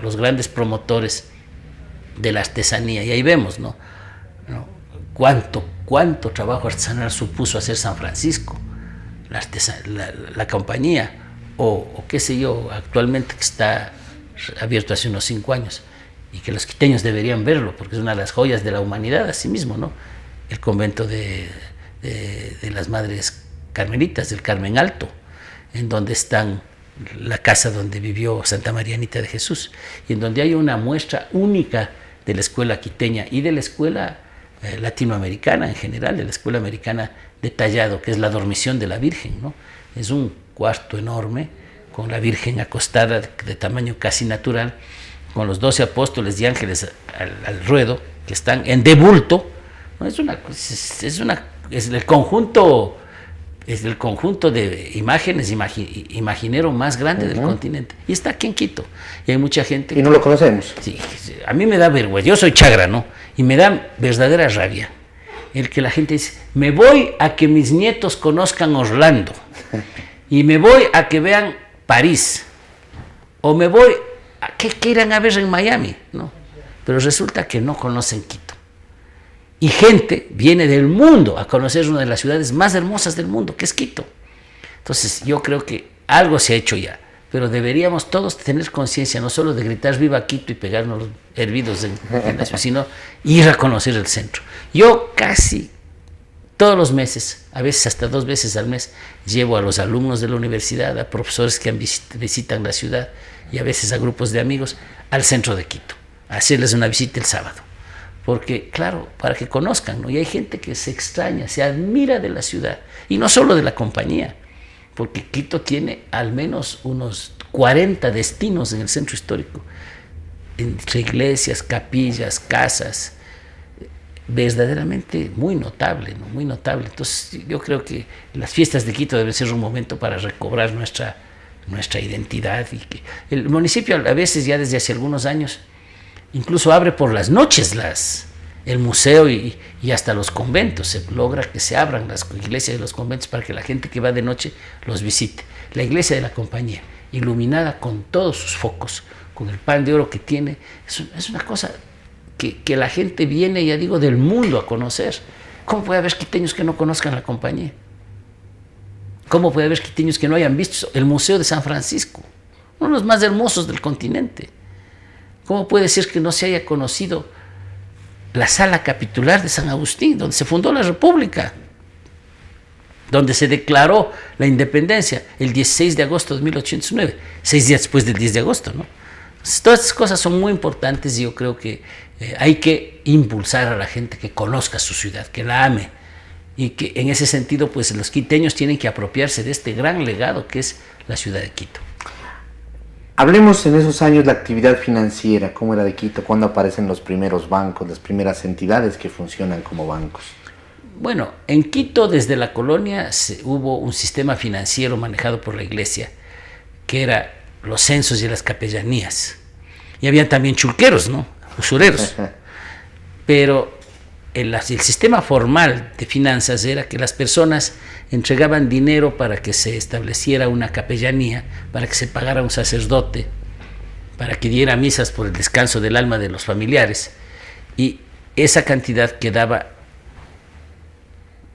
los grandes promotores de la artesanía, y ahí vemos, ¿no? Cuánto trabajo artesanal supuso hacer San Francisco, la compañía, o qué sé yo, actualmente que está abierto hace unos 5 años, y que los quiteños deberían verlo, porque es una de las joyas de la humanidad, así mismo, ¿no? El convento de las Madres Carmelitas, del Carmen Alto, en donde están la casa donde vivió Santa Marianita de Jesús, y en donde hay una muestra única de la escuela quiteña y de la escuela latinoamericana en general, de la escuela americana de Tallado, que es la dormición de la Virgen, ¿no? Es un cuarto enorme, con la Virgen acostada de tamaño casi natural, con los 12 apóstoles y ángeles al ruedo, que están en de bulto, ¿no? Es el conjunto de imágenes imaginero más grande del continente. Y está aquí en Quito. Y hay mucha gente... Y no lo conocemos. Sí, a mí me da vergüenza. Yo soy chagra, ¿no? Y me da verdadera rabia el que la gente dice, me voy a que mis nietos conozcan Orlando. Y me voy a que vean París. O me voy a que irán a ver en Miami, ¿no? Pero resulta que no conocen Quito. Y gente viene del mundo a conocer una de las ciudades más hermosas del mundo, que es Quito. Entonces yo creo que algo se ha hecho ya, pero deberíamos todos tener conciencia, no solo de gritar viva Quito y pegarnos los hervidos en la ciudad, sino ir a conocer el centro. Yo casi todos los meses, a veces hasta 2 veces al mes, llevo a los alumnos de la universidad, a profesores que visitan la ciudad y a veces a grupos de amigos al centro de Quito, a hacerles una visita el sábado. Porque, claro, para que conozcan, ¿no? Y hay gente que se extraña, se admira de la ciudad, y no solo de la compañía, porque Quito tiene al menos unos 40 destinos en el centro histórico, entre iglesias, capillas, casas, verdaderamente muy notable, ¿no? Muy notable. Entonces yo creo que las fiestas de Quito deben ser un momento para recobrar nuestra identidad, y que el municipio a veces ya desde hace algunos años incluso abre por las noches el museo y hasta los conventos. Se logra que se abran las iglesias y los conventos para que la gente que va de noche los visite. La iglesia de la Compañía, iluminada con todos sus focos, con el pan de oro que tiene, es una cosa que la gente viene, ya digo, del mundo a conocer. ¿Cómo puede haber quiteños que no conozcan la Compañía? ¿Cómo puede haber quiteños que no hayan visto el Museo de San Francisco, uno de los más hermosos del continente? ¿Cómo puede ser que no se haya conocido la sala capitular de San Agustín, donde se fundó la República, donde se declaró la independencia el 16 de agosto de 1809, 6 días después del 10 de agosto, ¿no? Entonces, todas estas cosas son muy importantes y yo creo que hay que impulsar a la gente que conozca su ciudad, que la ame, y que en ese sentido pues los quiteños tienen que apropiarse de este gran legado que es la ciudad de Quito. Hablemos en esos años la actividad financiera, cómo era de Quito, cuándo aparecen los primeros bancos, las primeras entidades que funcionan como bancos. Bueno, en Quito desde la colonia hubo un sistema financiero manejado por la iglesia, que era los censos y las capellanías. Y había también chulqueros, ¿no? Usureros. Pero el sistema formal de finanzas era que las personas entregaban dinero para que se estableciera una capellanía, para que se pagara un sacerdote, para que diera misas por el descanso del alma de los familiares, y esa cantidad quedaba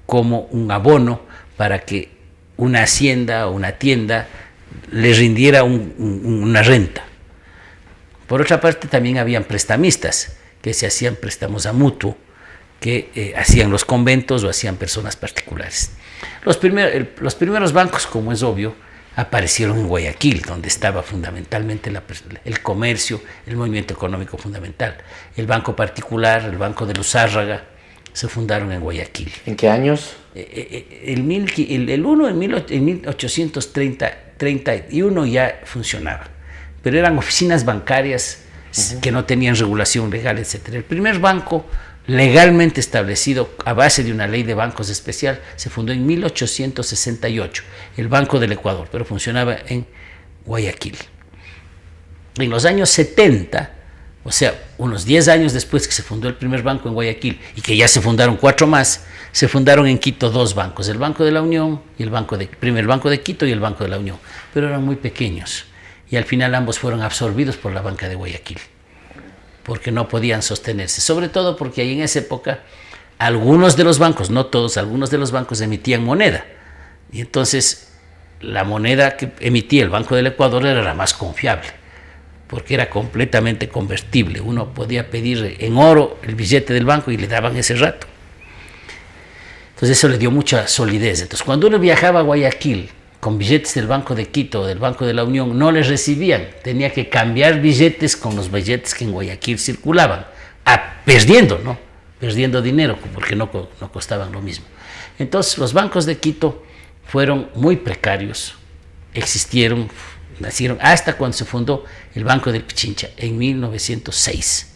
como un abono para que una hacienda o una tienda le rindiera una renta. Por otra parte, también habían prestamistas que se hacían préstamos a mutuo, que hacían los conventos o hacían personas particulares. Los primeros bancos, como es obvio, aparecieron en Guayaquil, donde estaba fundamentalmente el comercio, el movimiento económico fundamental. El banco particular, el Banco de Luzárraga, se fundaron en Guayaquil. ¿En qué años? El uno en 1831 ya funcionaba, pero eran oficinas bancarias que no tenían regulación legal, etc. El primer banco legalmente establecido a base de una ley de bancos especial se fundó en 1868, el Banco del Ecuador, pero funcionaba en Guayaquil. En los años 70, o sea, unos 10 años después que se fundó el primer banco en Guayaquil y que ya se fundaron 4 más, se fundaron en Quito 2 bancos, el Banco de la Unión y el primer Banco de Quito y el Banco de la Unión, pero eran muy pequeños y al final ambos fueron absorbidos por la banca de Guayaquil, porque no podían sostenerse, sobre todo porque ahí en esa época algunos de los bancos, no todos, algunos de los bancos emitían moneda, y entonces la moneda que emitía el Banco del Ecuador era la más confiable, porque era completamente convertible. Uno podía pedir en oro el billete del banco y le daban ese rato. Entonces eso le dio mucha solidez. Entonces cuando uno viajaba a Guayaquil con billetes del Banco de Quito o del Banco de la Unión, no les recibían. Tenía que cambiar billetes con los billetes que en Guayaquil circulaban, perdiendo, ¿no? Perdiendo dinero, porque no costaban lo mismo. Entonces los bancos de Quito fueron muy precarios, nacieron hasta cuando se fundó el Banco del Pichincha en 1906.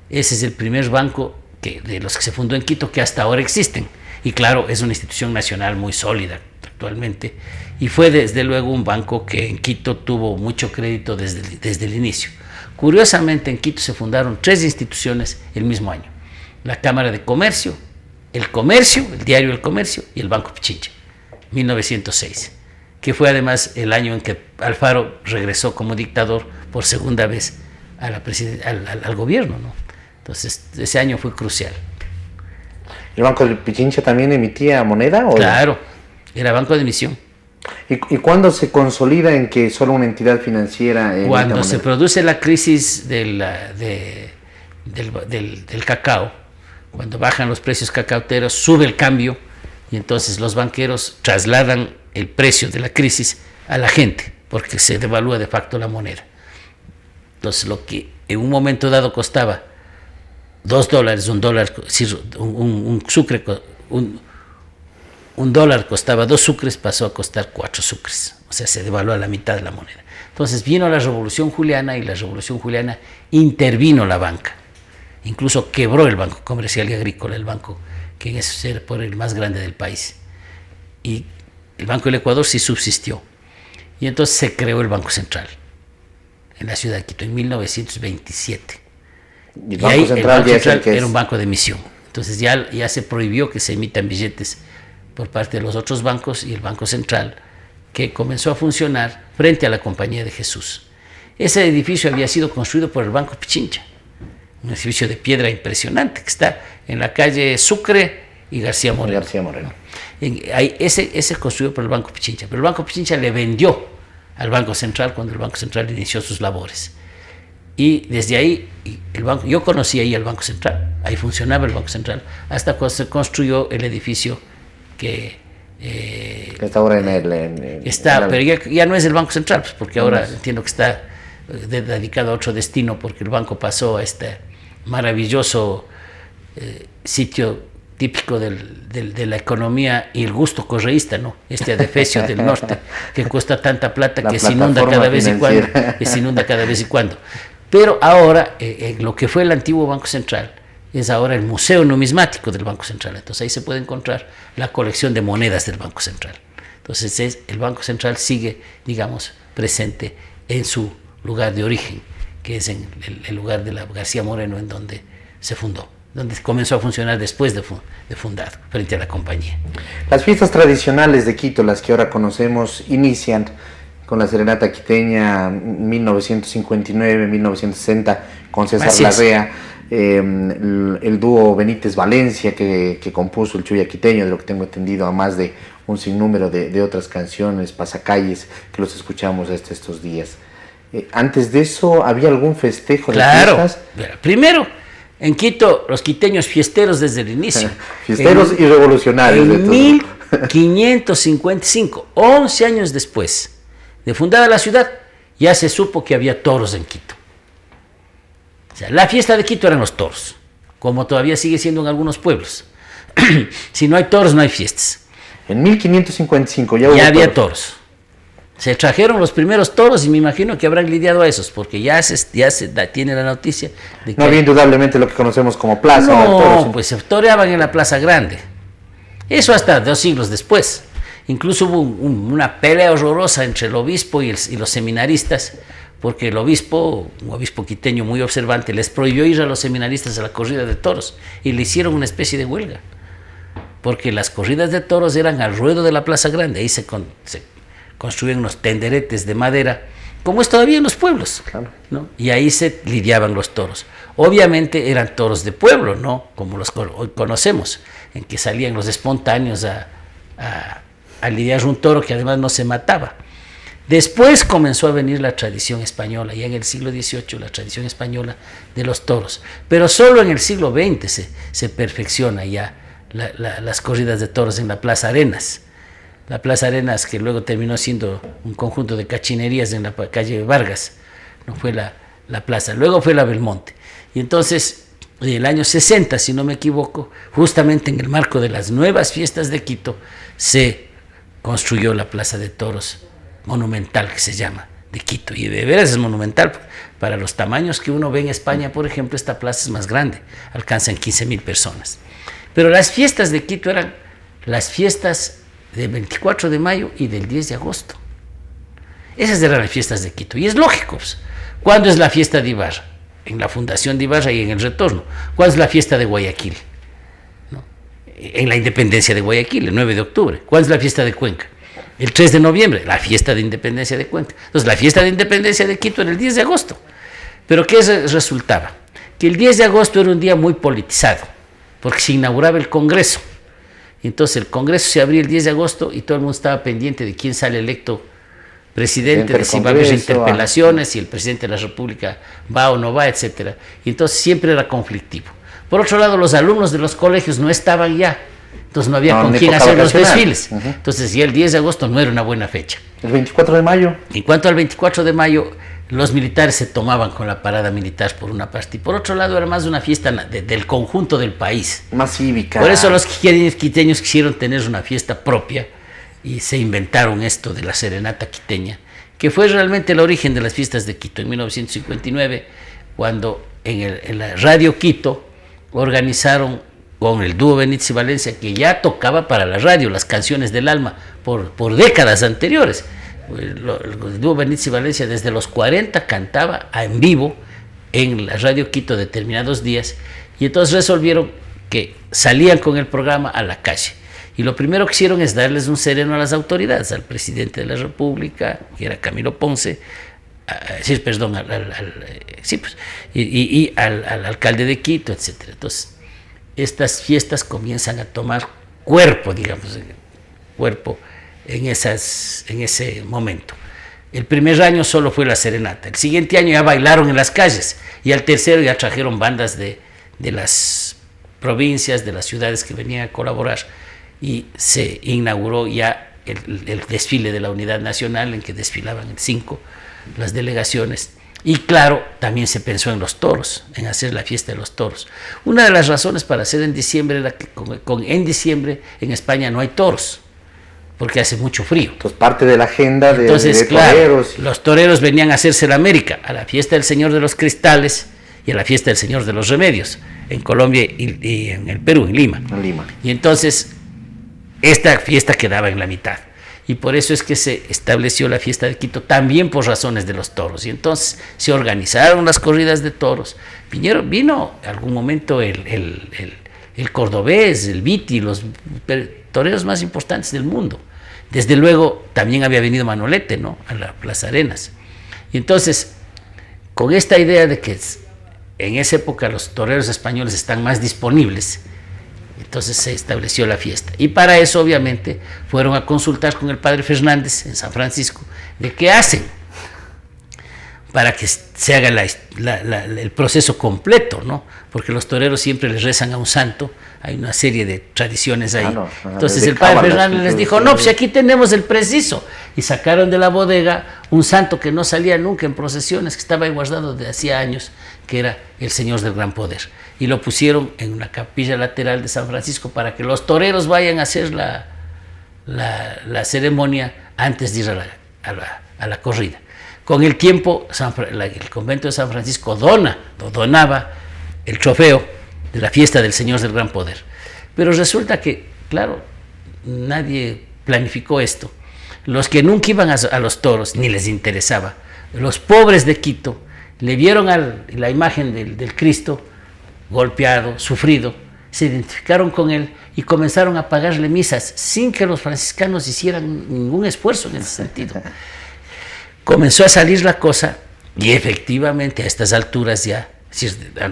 Ese es el primer banco de los que se fundó en Quito que hasta ahora existen. Y claro, es una institución nacional muy sólida actualmente. Y fue desde luego un banco que en Quito tuvo mucho crédito desde el inicio. Curiosamente, en Quito se fundaron 3 instituciones el mismo año. La Cámara de Comercio, el diario El Comercio y el Banco Pichincha, 1906. Que fue además el año en que Alfaro regresó como dictador por segunda vez al gobierno, ¿no? Entonces, ese año fue crucial. ¿El Banco del Pichincha también emitía moneda? ¿O claro, era banco de emisión. ¿Y cuándo se consolida en que solo una entidad financiera emita Cuando moneda? se produce la crisis del cacao, cuando bajan los precios cacauteros, sube el cambio y entonces los banqueros trasladan el precio de la crisis a la gente, porque se devalúa de facto la moneda. Entonces, lo que en un momento dado costaba $2, un dólar costaba 2 sucres, pasó a costar 4 sucres, o sea, se devaluó a la mitad de la moneda. Entonces vino la Revolución Juliana y la Revolución Juliana intervino la banca Incluso quebró el Banco Comercial y Agrícola, el banco que en ese era por el más grande del país. Y el Banco del Ecuador sí subsistió. Y entonces se creó el Banco Central en la ciudad de Quito en 1927. Y el Banco Central era un banco de emisión. Entonces ya se prohibió que se emitan billetes por parte de los otros bancos y el Banco Central, que comenzó a funcionar frente a la Compañía de Jesús. Ese edificio había sido construido por el Banco Pichincha, un edificio de piedra impresionante que está en la calle Sucre y García Moreno. Ese construido por el Banco Pichincha, pero el Banco Pichincha le vendió al Banco Central cuando el Banco Central inició sus labores. Y desde ahí, yo conocí ahí el Banco Central, ahí funcionaba el Banco Central, hasta cuando se construyó el edificio que está ahora pero ya no es el Banco Central, pues, porque ahora entiendo que está dedicado a otro destino, porque el banco pasó a este maravilloso sitio típico de la economía y el gusto correísta, ¿no? Este adefesio del norte, que cuesta tanta plata que se inunda cada vez y cuando. Pero ahora, lo que fue el antiguo Banco Central, es ahora el Museo Numismático del Banco Central. Entonces ahí se puede encontrar la colección de monedas del Banco Central. Entonces el Banco Central sigue, digamos, presente en su lugar de origen, que es en el lugar de la García Moreno, en donde se fundó, donde comenzó a funcionar después de fundado, frente a la compañía. Las fiestas tradicionales de Quito, las que ahora conocemos, inician con la serenata quiteña 1959-1960 con César Larrea, el dúo Benítez Valencia que compuso el Chuya Quiteño, de lo que tengo entendido, a más de un sinnúmero de otras canciones, pasacalles, que los escuchamos hasta estos días. Antes de eso, ¿había algún festejo de fiestas? Claro, primero, en Quito, los quiteños fiesteros desde el inicio. Fiesteros y revolucionarios. En 1555, 11 años después de fundada la ciudad, ya se supo que había toros en Quito. O sea, la fiesta de Quito eran los toros, como todavía sigue siendo en algunos pueblos. Si no hay toros, no hay fiestas. En 1555 ya había toros. Se trajeron los primeros toros y me imagino que habrán lidiado a esos, porque ya se tiene la noticia de que... No había indudablemente lo que conocemos como plaza. No, pues se toreaban en la Plaza Grande. Eso hasta 2 siglos después. Incluso hubo una pelea horrorosa entre el obispo y los seminaristas, porque el obispo, un obispo quiteño muy observante, les prohibió ir a los seminaristas a la corrida de toros y le hicieron una especie de huelga, porque las corridas de toros eran al ruedo de la Plaza Grande. Ahí se construían unos tenderetes de madera, como es todavía en los pueblos, claro, ¿no? Y ahí se lidiaban los toros. Obviamente eran toros de pueblo, no como los hoy conocemos, en que salían los espontáneos a lidiar un toro que además no se mataba. Después comenzó a venir la tradición española, ya en el siglo XVIII, la tradición española de los toros, pero solo en el siglo XX se perfecciona ya las corridas de toros en la Plaza Arenas. La Plaza Arenas, que luego terminó siendo un conjunto de cachinerías en la calle Vargas, no fue la plaza, luego fue la Belmonte. Y entonces, en el año 60, si no me equivoco, justamente en el marco de las nuevas fiestas de Quito, se construyó la Plaza de Toros monumental, que se llama, de Quito. Y de veras es monumental. Para los tamaños que uno ve en España, por ejemplo, esta plaza es más grande, alcanzan 15,000 personas. Pero las fiestas de Quito eran las fiestas del 24 de mayo y del 10 de agosto. Esas eran las fiestas de Quito. Y es lógico, pues. ¿Cuándo es la fiesta de Ibarra? En la fundación de Ibarra y en el retorno. ¿Cuándo es la fiesta de Guayaquil? ¿No? En la independencia de Guayaquil, el 9 de octubre. ¿Cuándo es la fiesta de Cuenca? El 3 de noviembre, la fiesta de independencia de Cuenca. Entonces, la fiesta de independencia de Quito era el 10 de agosto. ¿Pero qué resultaba? Que el 10 de agosto era un día muy politizado, porque se inauguraba el Congreso. Y entonces el Congreso se abría el 10 de agosto y todo el mundo estaba pendiente de quién sale electo presidente, de si va a haber interpelaciones, si el presidente de la República va o no va, etcétera. Y entonces siempre era conflictivo. Por otro lado, los alumnos de los colegios no estaban ya, entonces no había con quién hacer los desfiles. Entonces ya el 10 de agosto no era una buena fecha. ¿El 24 de mayo? En cuanto al 24 de mayo, los militares se tomaban con la parada militar por una parte, y por otro lado era más una fiesta del conjunto del país. Más cívica. Por eso los quiteños quisieron tener una fiesta propia y se inventaron esto de la serenata quiteña, que fue realmente el origen de las fiestas de Quito. En 1959 cuando en la Radio Quito organizaron con el dúo Benítez y Valencia, que ya tocaba para la radio las canciones del alma por décadas anteriores. El dúo Benítez y Valencia desde los 40 cantaba en vivo en la Radio Quito determinados días, y entonces resolvieron que salían con el programa a la calle. Y lo primero que hicieron es darles un sereno a las autoridades, al presidente de la República, que era Camilo Ponce, y al alcalde de Quito, etc. Entonces, estas fiestas comienzan a tomar cuerpo, digamos, en ese momento. El primer año solo fue la serenata, el siguiente año ya bailaron en las calles, y al tercero ya trajeron bandas de las provincias, de las ciudades que venían a colaborar, y se inauguró ya el desfile de la Unidad Nacional, en que desfilaban 5 las delegaciones. Y claro, también se pensó en los toros, en hacer la fiesta de los toros. Una de las razones para hacer en diciembre era que en diciembre en España no hay toros, porque hace mucho frío. Entonces, parte de la agenda de Entonces, claro, toreros. Los toreros venían a hacerse en América, a la fiesta del Señor de los Cristales y a la fiesta del Señor de los Remedios, en Colombia y en el Perú, en Lima. Y entonces, esta fiesta quedaba en la mitad. Y por eso es que se estableció la fiesta de Quito, también por razones de los toros. Y entonces se organizaron las corridas de toros. Vino algún momento el cordobés, el Viti, los toreros más importantes del mundo. Desde luego también había venido Manolete, ¿no?, a la Plaza Arenas. Y entonces, con esta idea de que en esa época los toreros españoles están más disponibles, entonces se estableció la fiesta. Y para eso, obviamente, fueron a consultar con el padre Fernández en San Francisco de qué hacen para que se haga el proceso completo, ¿no? Porque los toreros siempre les rezan a un santo, hay una serie de tradiciones ahí. Entonces el padre Fernández les dijo, no, pues aquí tenemos el preciso. Y sacaron de la bodega un santo que no salía nunca en procesiones, que estaba ahí guardado desde hacía años, que era el Señor del Gran Poder. Y lo pusieron en una capilla lateral de San Francisco para que los toreros vayan a hacer la ceremonia antes de ir a la corrida. Con el tiempo, el convento de San Francisco donaba el trofeo de la fiesta del Señor del Gran Poder. Pero resulta que, claro, nadie planificó esto. Los que nunca iban a los toros, ni les interesaba, los pobres de Quito, le vieron la imagen del Cristo golpeado, sufrido, se identificaron con él y comenzaron a pagarle misas sin que los franciscanos hicieran ningún esfuerzo en ese sentido. Comenzó a salir la cosa y efectivamente a estas alturas ya,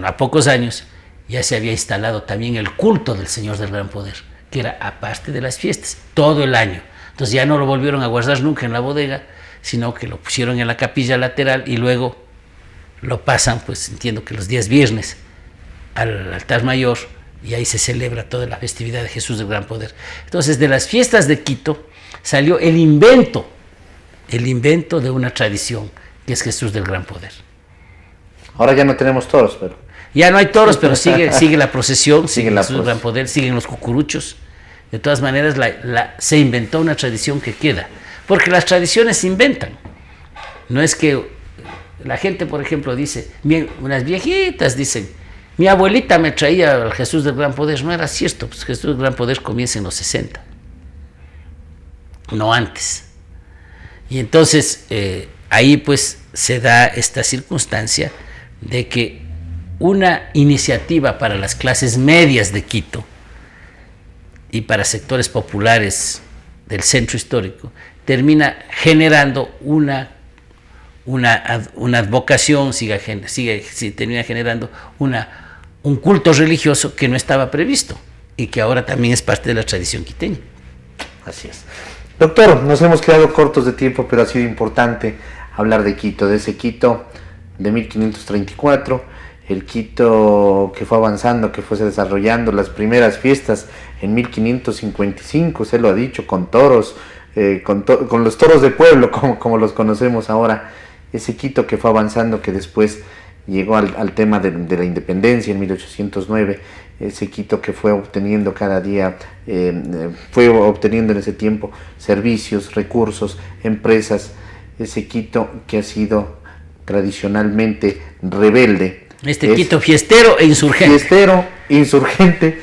a pocos años, ya se había instalado también el culto del Señor del Gran Poder, que era aparte de las fiestas, todo el año. Entonces ya no lo volvieron a guardar nunca en la bodega, sino que lo pusieron en la capilla lateral y luego lo pasan, pues entiendo que los días viernes, al altar mayor, y ahí se celebra toda la festividad de Jesús del Gran Poder. Entonces, de las fiestas de Quito salió el invento de una tradición, que es Jesús del Gran Poder. Ahora ya no tenemos toros, pero... Ya no hay toros, pero sigue la procesión, sigue Jesús del Gran Poder, siguen los cucuruchos. De todas maneras, se inventó una tradición que queda, porque las tradiciones se inventan. No es que la gente, por ejemplo, dice, unas viejitas dicen, mi abuelita me traía al Jesús del Gran Poder. No era cierto, pues Jesús del Gran Poder comienza en los 60, no antes. Y entonces ahí pues se da esta circunstancia de que una iniciativa para las clases medias de Quito y para sectores populares del centro histórico termina generando una advocación, termina generando un culto religioso que no estaba previsto y que ahora también es parte de la tradición quiteña. Así es. Doctor, nos hemos quedado cortos de tiempo, pero ha sido importante hablar de Quito, de ese Quito de 1534, el Quito que fue avanzando, que fue desarrollando las primeras fiestas en 1555, se lo ha dicho, con toros, con los toros de pueblo, como los conocemos ahora, ese Quito que fue avanzando, que después llegó al tema de la independencia en 1809, ese Quito que fue obteniendo cada día, fue obteniendo en ese tiempo servicios, recursos, empresas, ese Quito que ha sido tradicionalmente rebelde. Quito fiestero e insurgente. Fiestero, insurgente.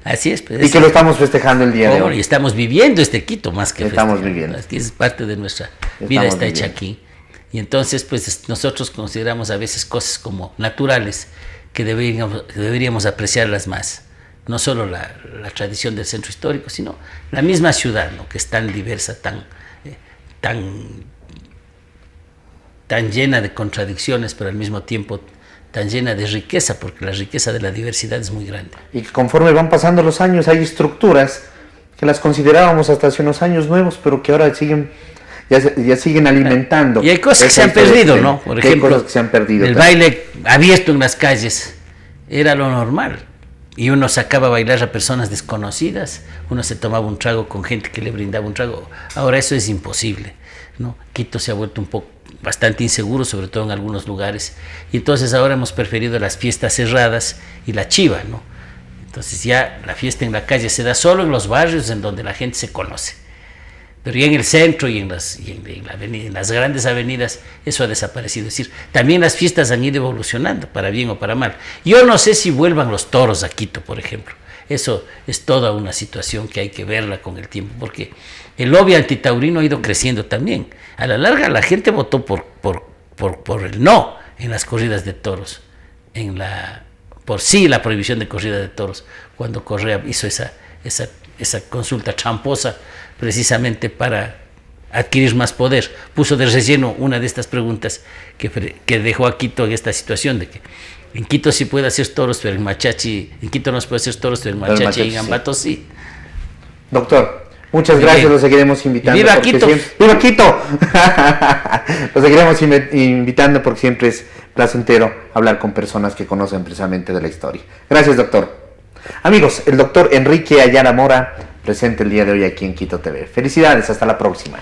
Así es. Pues, y que lo estamos festejando el día de hoy. Y estamos viviendo este Quito más que estamos viviendo. Es que es parte de nuestra vida, está hecha aquí. Y entonces, pues nosotros consideramos a veces cosas como naturales que deberíamos apreciarlas más. No solo la tradición del centro histórico, sino la misma ciudad, ¿no? Que es tan diversa, tan llena de contradicciones, pero al mismo tiempo tan llena de riqueza, porque la riqueza de la diversidad es muy grande. Y conforme van pasando los años hay estructuras que las considerábamos hasta hace unos años nuevos, pero que ahora ya siguen alimentando. Y hay cosas que se han perdido, ¿no? Por ejemplo, cosas que se han perdido, el baile abierto en las calles era lo normal. Y uno sacaba a bailar a personas desconocidas, uno se tomaba un trago con gente que le brindaba un trago. Ahora eso es imposible, ¿no? Quito se ha vuelto bastante inseguro, sobre todo en algunos lugares. Y entonces ahora hemos preferido las fiestas cerradas y la chiva, ¿no? Entonces ya la fiesta en la calle se da solo en los barrios en donde la gente se conoce. Pero ya en el centro y en las grandes avenidas eso ha desaparecido. Es decir, también las fiestas han ido evolucionando, para bien o para mal. Yo no sé si vuelvan los toros a Quito, por ejemplo. Eso es toda una situación que hay que verla con el tiempo, porque el lobby antitaurino ha ido creciendo también. A la larga la gente votó por el no en las corridas de toros, por sí la prohibición de corrida de toros, cuando Correa hizo esa consulta tramposa precisamente para adquirir más poder. Puso de relleno una de estas preguntas que dejó a Quito en esta situación de que en Quito sí puede hacer toros, pero en Quito no se puede hacer toros, pero en Machachi y en Ambato sí. Doctor, muchas gracias, lo seguiremos invitando. ¡Viva Quito! ¡Viva Quito! Lo seguiremos invitando porque siempre es placentero hablar con personas que conocen precisamente de la historia. Gracias, doctor. Amigos, el doctor Enrique Ayala Mora, presente el día de hoy aquí en Quito TV. Felicidades, hasta la próxima.